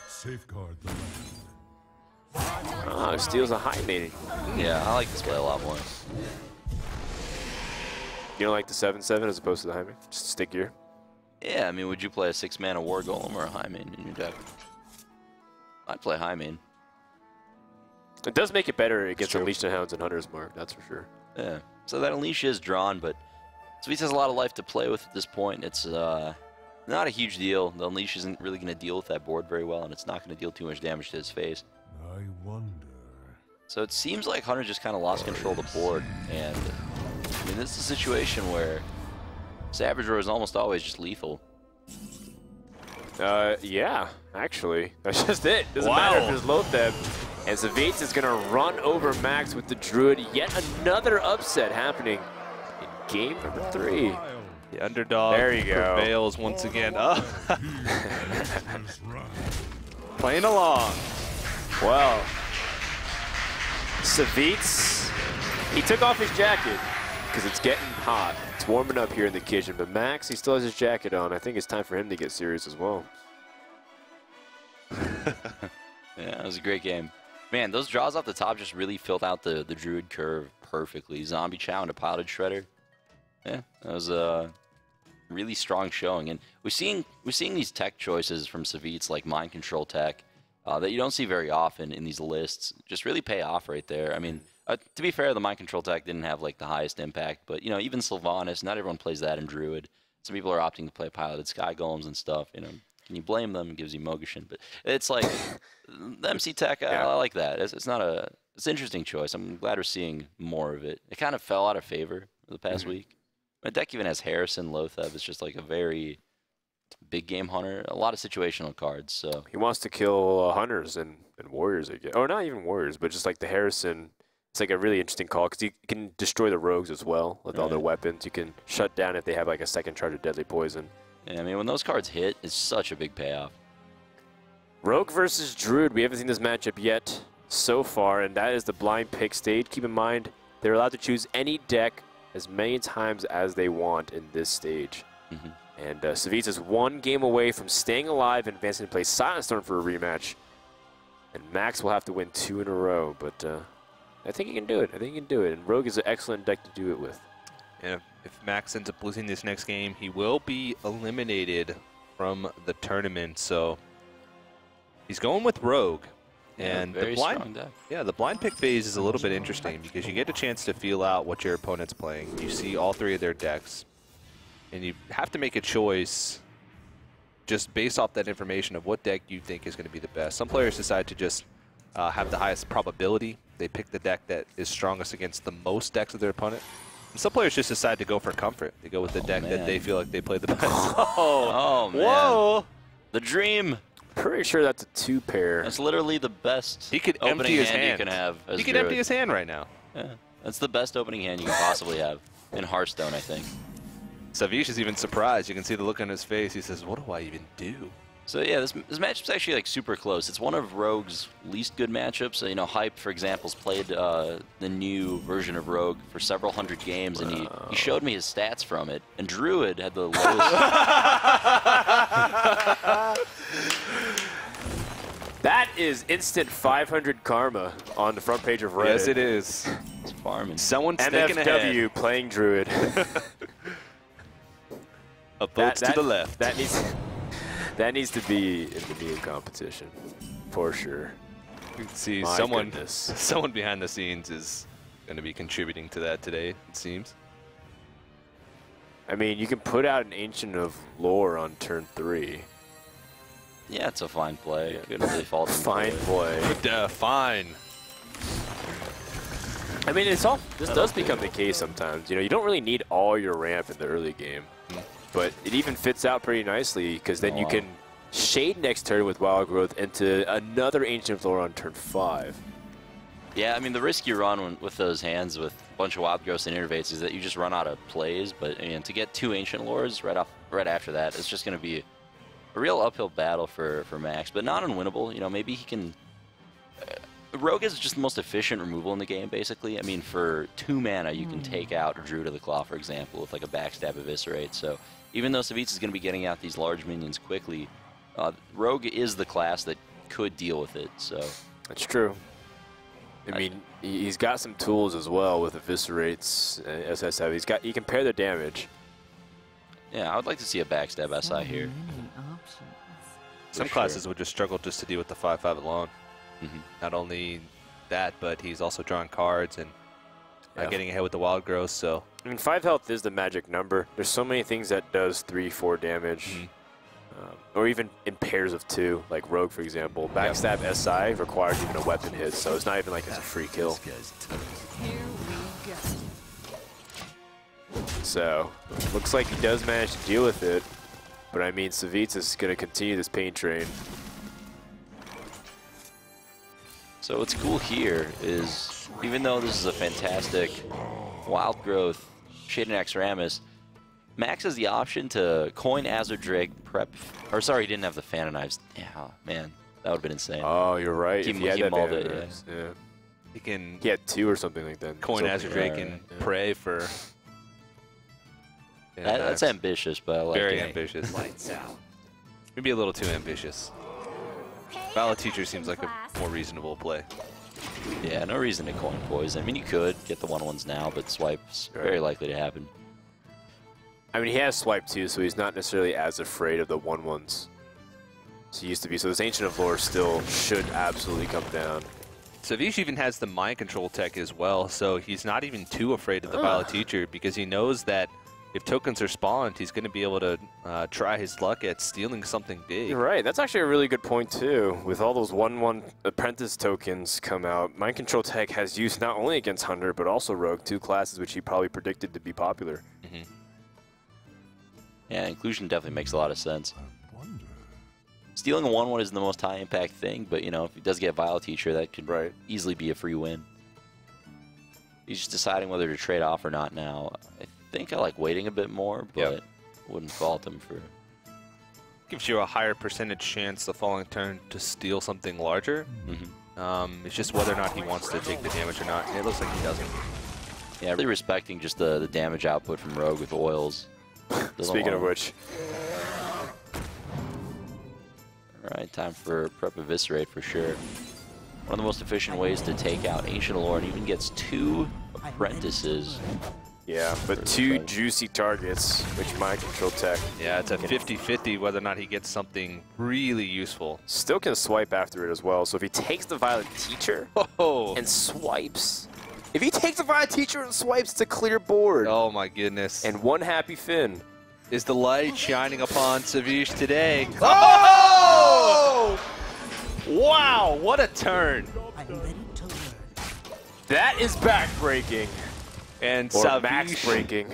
S2: Steals a high main.
S4: Yeah, I like this play a lot more.
S2: You don't like the 7/7 as opposed to the high main? Just stickier?
S4: Yeah, I mean, would you play a 6-mana War Golem or a high main in your deck? I'd play high main.
S2: It does make it better against Unleash the Hounds and Hunter's Mark, that's for sure.
S4: Yeah, so that Unleash is drawn, but Savjz has a lot of life to play with at this point. It's not a huge deal. The Unleash isn't really going to deal with that board very well, and it's not going to deal too much damage to his face.
S8: I wonder.
S4: So it seems like Hunter just kind of lost control of the board, and I mean, this is a situation where Savage Row is almost always just lethal.
S2: Yeah, actually. That's just it. Doesn't matter if there's Lotheb. And Savjz is going to run over Max with the Druid. Yet another upset happening in game number 3.
S3: The underdog prevails once again. Oh. Playing along.
S2: Well, Savjz, he took off his jacket because it's getting hot. It's warming up here in the kitchen, but Max, he still has his jacket on. I think it's time for him to get serious as well.
S4: Yeah, it was a great game. Man, those draws off the top just really filled out the Druid curve perfectly. Zombie Chow and a Piloted Shredder. Yeah, that was a really strong showing. And we're seeing these tech choices from Savjz, like Mind Control Tech, that you don't see very often in these lists, just really pay off right there. I mean, to be fair, the Mind Control Tech didn't have like the highest impact, but you know, even Sylvanas, not everyone plays that in Druid. Some people are opting to play Piloted Sky Golems and stuff, you know. Can you blame them? It gives you Mogashin, but it's like the MC Tech. I like that. It's not a. It's an interesting choice. I'm glad we're seeing more of it. It kind of fell out of favor the past week. My deck even has Harrison, Lotheb. It's just like a very big game hunter. A lot of situational cards. So
S2: he wants to kill hunters and warriors again. Or not even warriors, but just like the Harrison. It's like a really interesting call because you can destroy the rogues as well with all their weapons. You can shut down if they have like a second charge of deadly poison.
S4: Yeah, I mean, when those cards hit, it's such a big payoff.
S2: Rogue versus Druid. We haven't seen this matchup yet so far, and that is the blind pick stage. Keep in mind, they're allowed to choose any deck as many times as they want in this stage. And Savjz is one game away from staying alive and advancing to play Silent Storm for a rematch. And Max will have to win 2 in a row, but I think he can do it. I think he can do it. And Rogue is an excellent deck to do it with.
S3: And if Max ends up losing this next game, he will be eliminated from the tournament. So he's going with Rogue. And the blind pick phase is a little bit interesting because you get a chance to feel out what your opponent's playing. You see all 3 of their decks, and you have to make a choice just based off that information of what deck you think is going to be the best. Some players decide to just have the highest probability. They pick the deck that is strongest against the most decks of their opponent. And some players just decide to go for comfort. They go with the deck that they feel like they play the best.
S4: Oh, man.
S3: Whoa!
S4: The dream.
S2: Pretty sure that's a 2-pair.
S4: That's literally the best
S3: he could
S4: opening
S3: empty his
S4: hand
S3: hand
S4: you can have as
S3: He could
S4: Druid.
S3: empty his hand right now.
S4: Yeah, that's the best opening hand you can possibly have in Hearthstone, I think.
S3: Savjz is even surprised. You can see the look on his face. He says, what do I even do?
S4: So yeah, this matchup's actually like super close. It's one of Rogue's least good matchups. So, you know, Hype, for example, has played the new version of Rogue for several hundred games, and he showed me his stats from it. And Druid had the lowest.
S2: That is instant 500 karma on the front page of Reddit.
S3: Yes, it is.
S4: It's farming.
S3: Someone's thinking ahead.
S2: MFW playing Druid.
S3: A vote to the left.
S2: That needs to be in the meme competition, for sure.
S3: You can see
S2: My
S3: someone
S2: goodness.
S3: behind the scenes is going to be contributing to that today, it seems.
S2: I mean, you can put out an Ancient of Lore on turn 3.
S4: Yeah, it's a fine play. Couldn't really fault him.
S2: Fine play.
S3: Fine.
S2: I mean, this does become the case sometimes. You know, you don't really need all your ramp in the early game, but it even fits out pretty nicely because then you can shade next turn with Wild Growth into another Ancient of Lore on turn 5.
S4: Yeah, I mean, the risk you run with those hands with a bunch of Wild Growths and Innervates is that you just run out of plays. But I mean, to get 2 Ancient Lores right after that, it's just going to be a real uphill battle for Max, but not unwinnable. You know, maybe he can. Rogue is just the most efficient removal in the game, basically. I mean, for 2 mana, you can take out Druid of the Claw, for example, with like a backstab Eviscerate. So even though Savjz is going to be getting out these large minions quickly, Rogue is the class that could deal with it. So
S2: that's true. I mean, he's got some tools as well with Eviscerates, SSF. He can pair the damage.
S4: Yeah, I would like to see a backstab SI here.
S3: Some classes would just struggle just to deal with the 5/5 alone. Not only that, but he's also drawing cards and getting ahead with the Wild Growth. So
S2: I mean, 5 health is the magic number. There's so many things that does 3-4 damage, or even in pairs of 2, like Rogue, for example. Backstab SI requires even a weapon hit, so it's not even like it's a free kill. So looks like he does manage to deal with it, but I mean, Savjz is going to continue this pain train.
S4: So what's cool here is, even though this is a fantastic Wild Growth Shaded Naxxramas, Max has the option to coin Azure Drake, prep, or sorry, he didn't have the Phantom Knives. Yeah, man, that would have been insane.
S2: Oh, you're right.
S4: Keep
S2: If he had
S4: him
S2: that
S4: all
S2: Phantom
S4: day,
S2: Knives, yeah.
S3: he
S2: had 2 or something like that.
S3: coin Azure Drake and pray for. Yeah,
S4: That's ambitious, but I like
S3: very
S4: it.
S3: ambitious. Maybe a little too ambitious. Valid Teacher seems like a more reasonable play.
S4: Yeah, no reason to coin poison. I mean, you could get the 1/1s now, but swipe's very likely to happen.
S2: I mean, he has swipe too, so he's not necessarily as afraid of the 1/1s as he used to be. So this Ancient of Lore still should absolutely come down.
S3: Savjz even has the mind control tech as well, so he's not even too afraid of the Valid Teacher because he knows that if tokens are spawned, he's going to be able to try his luck at stealing something big.
S2: You're right. That's actually a really good point, too. With all those 1/1 Apprentice tokens come out, Mind Control Tech has use not only against Hunter, but also Rogue, 2 classes which he probably predicted to be popular.
S4: Yeah, inclusion definitely makes a lot of sense. Stealing a 1/1 isn't the most high-impact thing, but, you know, if he does get Vile Teacher, that could easily be a free win. He's just deciding whether to trade off or not now. I think I like waiting a bit more, but wouldn't fault him for.
S3: Gives you a higher percentage chance the following turn to steal something larger. It's just whether or not he wants to take the damage or not. It looks like he doesn't.
S4: Yeah, really respecting just the damage output from Rogue with oils.
S2: Speaking of which.
S4: Alright, time for Prep Eviscerate for sure. One of the most efficient ways to take out Ancient Lore, and even gets 2 Apprentices.
S2: Yeah, but 2 juicy targets, which Mind Control Tech.
S3: Yeah, it's a 50-50 whether or not he gets something really useful.
S2: Still can swipe after it as well. So if he takes the Violet Teacher and swipes. If he takes the Violet Teacher and swipes, it's a clear board.
S3: Oh my goodness.
S2: And 1 happy Finn.
S3: Is the light shining upon Savjz today?
S2: Oh!
S3: Wow, what a turn.
S2: That is backbreaking.
S3: And
S2: or
S3: Savjz
S2: max breaking.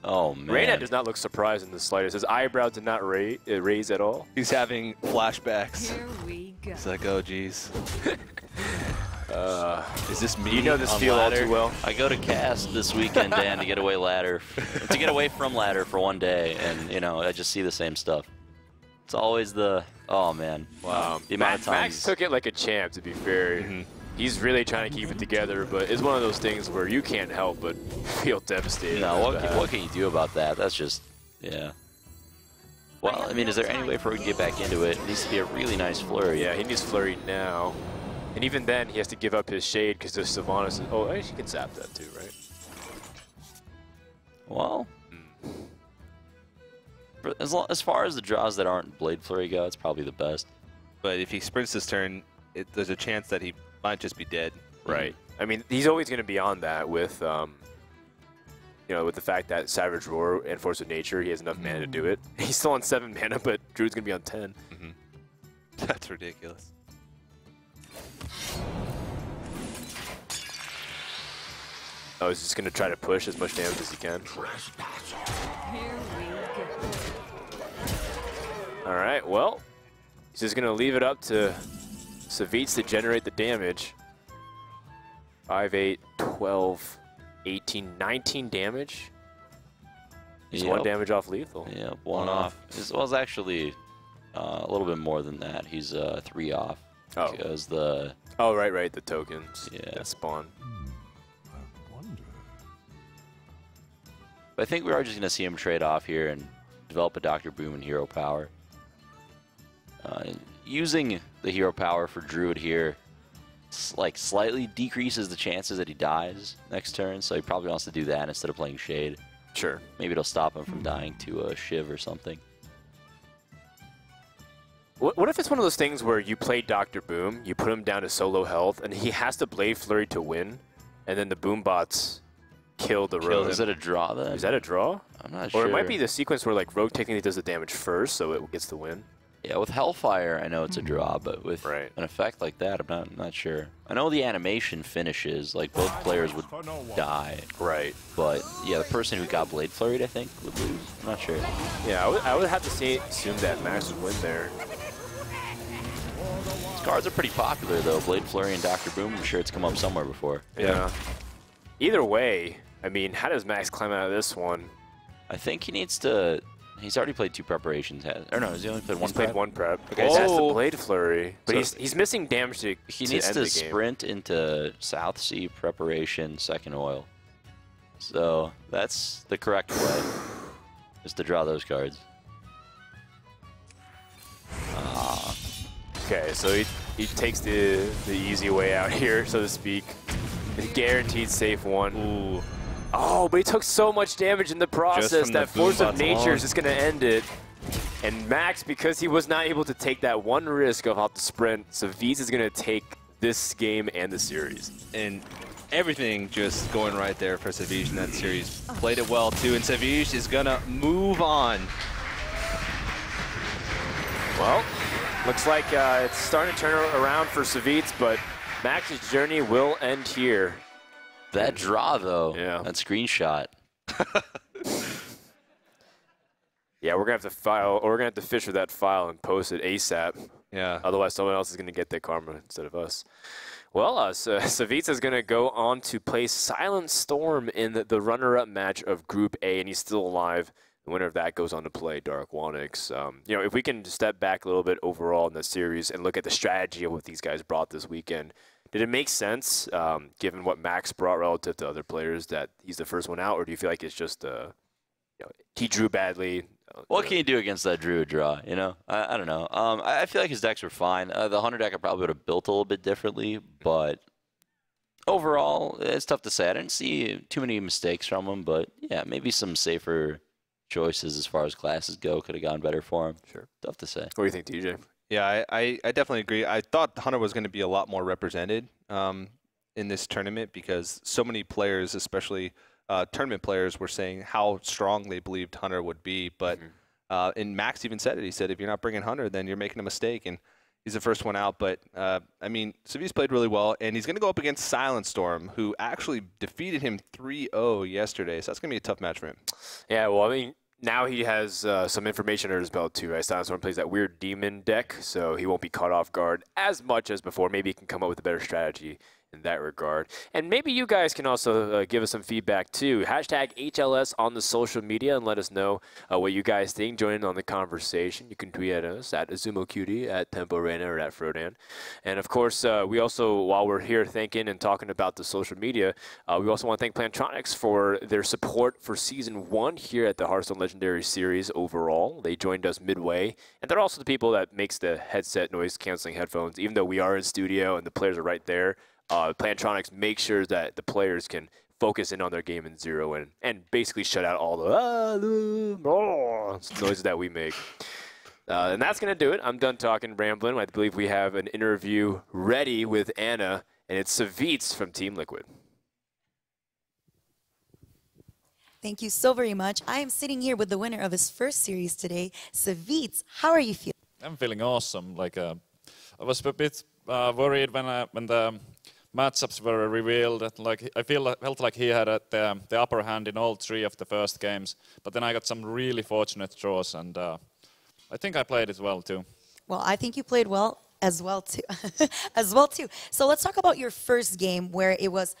S4: Oh, man.
S2: Reyna does not look surprised in the slightest. His eyebrow did not raise at all.
S3: He's having flashbacks.
S7: Here we go.
S3: It's like, oh, geez. Is this me?
S2: You know this
S3: on
S2: field all
S3: ladder?
S2: too well.
S4: I go to cast this weekend, Dan, to get away from ladder for one day, and you know I just see the same stuff. It's always the man.
S3: Wow.
S4: The amount of times
S2: Max took it like a champ. To be fair, he's really trying to keep it together, but it's one of those things where you can't help but feel devastated.
S4: No, what can you do about that? That's just Well, I mean, is there any way for him to get back into it? It needs to be a really nice flurry.
S2: Yeah, he needs flurry now. And even then, he has to give up his shade because the Sylvanas. Oh, actually, he can zap that too, right?
S4: Well, as far as the draws that aren't Blade Flurry go, it's probably the best.
S3: But if he sprints this turn, there's a chance that he might just be dead.
S2: Right. I mean, he's always going to be on that with, with the fact that Savage Roar and Force of Nature, he has enough mana to do it. He's still on 7 mana, but Druid's going to be on 10.
S3: That's ridiculous.
S2: Oh, he's just going to try to push as much damage as he can. All right, well, he's just going to leave it up to Savjz to generate the damage. 5, 8, 12, 18, 19 damage. He's 1 damage off lethal.
S4: Yeah, 1 off. Well, it's actually a little bit more than that. He's 3 off.
S2: Oh.
S4: Because the...
S2: Oh, right, the tokens.
S4: Yeah.
S2: That spawn.
S4: But I think we are just going to see him trade off here and develop a Dr. Boom and Hero Power. Using the Hero Power for Druid here slightly decreases the chances that he dies next turn, so he probably wants to do that instead of playing Shade.
S2: Sure.
S4: Maybe it'll stop him from dying to a Shiv or something.
S2: What if it's one of those things where you play Dr. Boom, you put him down to solo health, and he has to Blade Flurry to win, and then the Boom bots kill the Rogue?
S4: Is it a draw then?
S2: Is that a draw?
S4: I'm not sure.
S2: Or it might be the sequence where like Rogue technically does the damage first, so it gets the win.
S4: Yeah, with Hellfire, I know it's a draw, but with an effect like that, I'm not sure. I know the animation finishes, like both players would die.
S2: Right.
S4: But yeah, the person who got Blade Flurried, I think, would lose. I'm not sure.
S2: Yeah, I would have to assume that Max would win there.
S4: These cards are pretty popular, though. Blade Flurry and Dr. Boom, I'm sure it's come up somewhere before.
S2: Yeah. Either way, I mean, how does Max climb out of this one?
S4: I think he needs to... He's already played 2 preparations. Or no, he's only played 1
S2: He's
S4: prep?
S2: played 1 prep.
S4: Okay,
S2: That's the Blade Flurry. But
S4: so
S2: he's missing damage to
S4: He needs
S2: end
S4: to
S2: the game.
S4: sprint into South Sea Preparation, Second Oil. So that's the correct way, is to draw those cards.
S2: Okay, so he takes the easy way out here, so to speak. A guaranteed safe 1.
S3: Ooh.
S2: Oh, but he took so much damage in the process that Force of Nature is just going to end it. And Max, because he was not able to take that 1 risk of off the sprint, Savjz is going to take this game and the series.
S3: And everything just going right there for Savjz in that series. Played it well, too, and Savjz is going to move on.
S2: Well, looks like it's starting to turn around for Savjz, but Max's journey will end here.
S4: That draw, though,
S2: that
S4: screenshot.
S2: Yeah, we're gonna have to file, or we're gonna have to fish for that file and post it ASAP.
S3: Yeah.
S2: Otherwise, someone else is gonna get that karma instead of us. Well, Savjz is gonna go on to play Silent Storm in the runner-up match of Group A, and he's still alive. The winner of that goes on to play Dark Wanix. If we can step back a little bit overall in the series and look at the strategy of what these guys brought this weekend. Did it make sense, given what Max brought relative to other players, that he's the first one out, or do you feel like it's just he drew badly?
S4: What can you do against that Druid draw, you know? I don't know. I feel like his decks were fine. The Hunter deck I probably would have built a little bit differently, but overall, it's tough to say. I didn't see too many mistakes from him, but yeah, maybe some safer choices as far as classes go could have gone better for him.
S2: Sure.
S4: Tough to say.
S2: What do you think, TJ?
S3: Yeah, I definitely agree. I thought Hunter was going to be a lot more represented in this tournament because so many players, especially tournament players, were saying how strong they believed Hunter would be. But and Max even said it. He said, if you're not bringing Hunter, then you're making a mistake. And he's the first one out. But, I mean, Savjz played really well. And he's going to go up against Silent Storm, who actually defeated him 3-0 yesterday. So that's going to be a tough match for him.
S2: Yeah, well, I mean, now he has some information under his belt, too, right? Silent Storm plays that weird demon deck, so he won't be caught off guard as much as before. Maybe he can come up with a better strategy in that regard. And maybe you guys can also give us some feedback too. Hashtag HLS on the social media and let us know what you guys think. Join in on the conversation. You can tweet at us at AzumoQT, at TempoRena, or at Frodan. And of course, we also, while we're here thinking and talking about the social media, we also want to thank Plantronics for their support for Season 1 here at the Hearthstone Legendary Series overall. They joined us midway, and they're also the people that makes the headset noise canceling headphones. Even though we are in studio and the players are right there, Plantronics makes sure that the players can focus in on their game and zero in, and basically shut out all the noises that we make. And that's going to do it. I'm done talking, rambling. I believe we have an interview ready with Anna, and it's Savjz from Team Liquid.
S1: Thank you so very much. I am sitting here with the winner of his first series today, Savjz. How are you feeling?
S5: I'm feeling awesome. Like I was a bit worried when the matchups were revealed. Like I felt like he had the upper hand in all 3 of the first games. But then I got some really fortunate draws, and I think I played it well too.
S1: Well, I think you played well as well too. So let's talk about your first game, where it was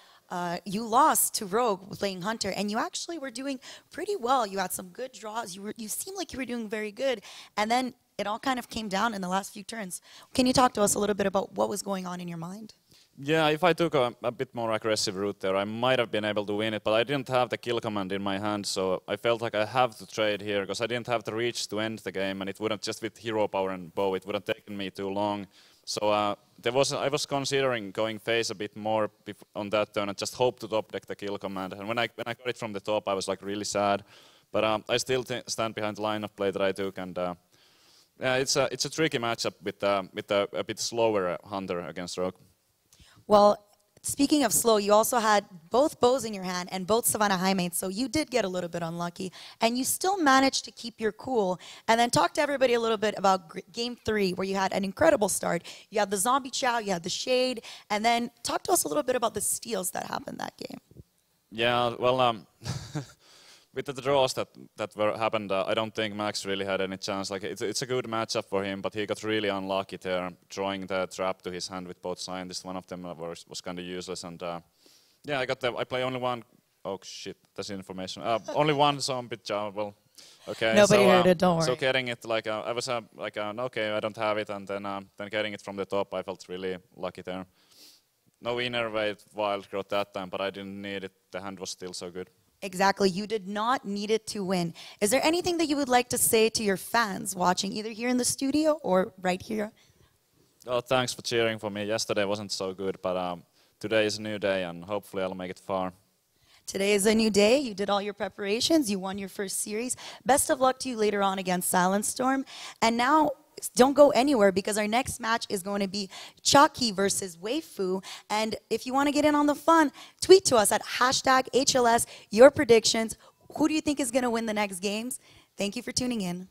S1: you lost to Rogue playing Hunter, and you actually were doing pretty well. You had some good draws. You seemed like you were doing very good, and then it all kind of came down in the last few turns. Can you talk to us a little bit about what was going on in your mind?
S5: Yeah, if I took a bit more aggressive route there, I might have been able to win it, but I didn't have the kill command in my hand, so I felt like I have to trade here, because I didn't have the reach to end the game, and it wouldn't, just with hero power and bow, it would have taken me too long. So I was considering going phase a bit more on that turn and just hope to top deck the kill command. And when I got it from the top, I was like really sad. But I still stand behind the line of play that I took, and yeah, it's a tricky matchup with a bit slower Hunter against Rogue.
S1: Well, speaking of slow, you also had both bows in your hand and both Savannah high mates, so you did get a little bit unlucky, and you still managed to keep your cool. And then talk to everybody a little bit about Game 3, where you had an incredible start. You had the Zombie Chow, you had the Shade, and then talk to us a little bit about the steals that happened that game.
S5: Yeah, well, with the draws that happened, I don't think Max really had any chance. Like it's a good matchup for him, but he got really unlucky there, drawing the trap to his hand with both scientists. One of them was kind of useless, and yeah, I play only one. Oh shit, that's information. Only one zombie chow. Well, okay.
S1: Nobody
S5: so,
S1: heard it. Don't worry.
S5: So getting it, like I was like okay, I don't have it, and then getting it from the top, I felt really lucky there. No inner weight wild growth that time, but I didn't need it. The hand was still so good.
S1: Exactly. You did not need it to win. Is there anything that you would like to say to your fans watching, either here in the studio or right here?
S5: Oh, thanks for cheering for me. Yesterday wasn't so good, but today is a new day, and hopefully I'll make it far.
S1: Today is a new day. You did all your preparations. You won your first series. Best of luck to you later on against Silent Storm. And now, don't go anywhere, because our next match is going to be Chucky versus Weifu. And if you want to get in on the fun, tweet to us at hashtag HLS your predictions. Who do you think is going to win the next games? Thank you for tuning in.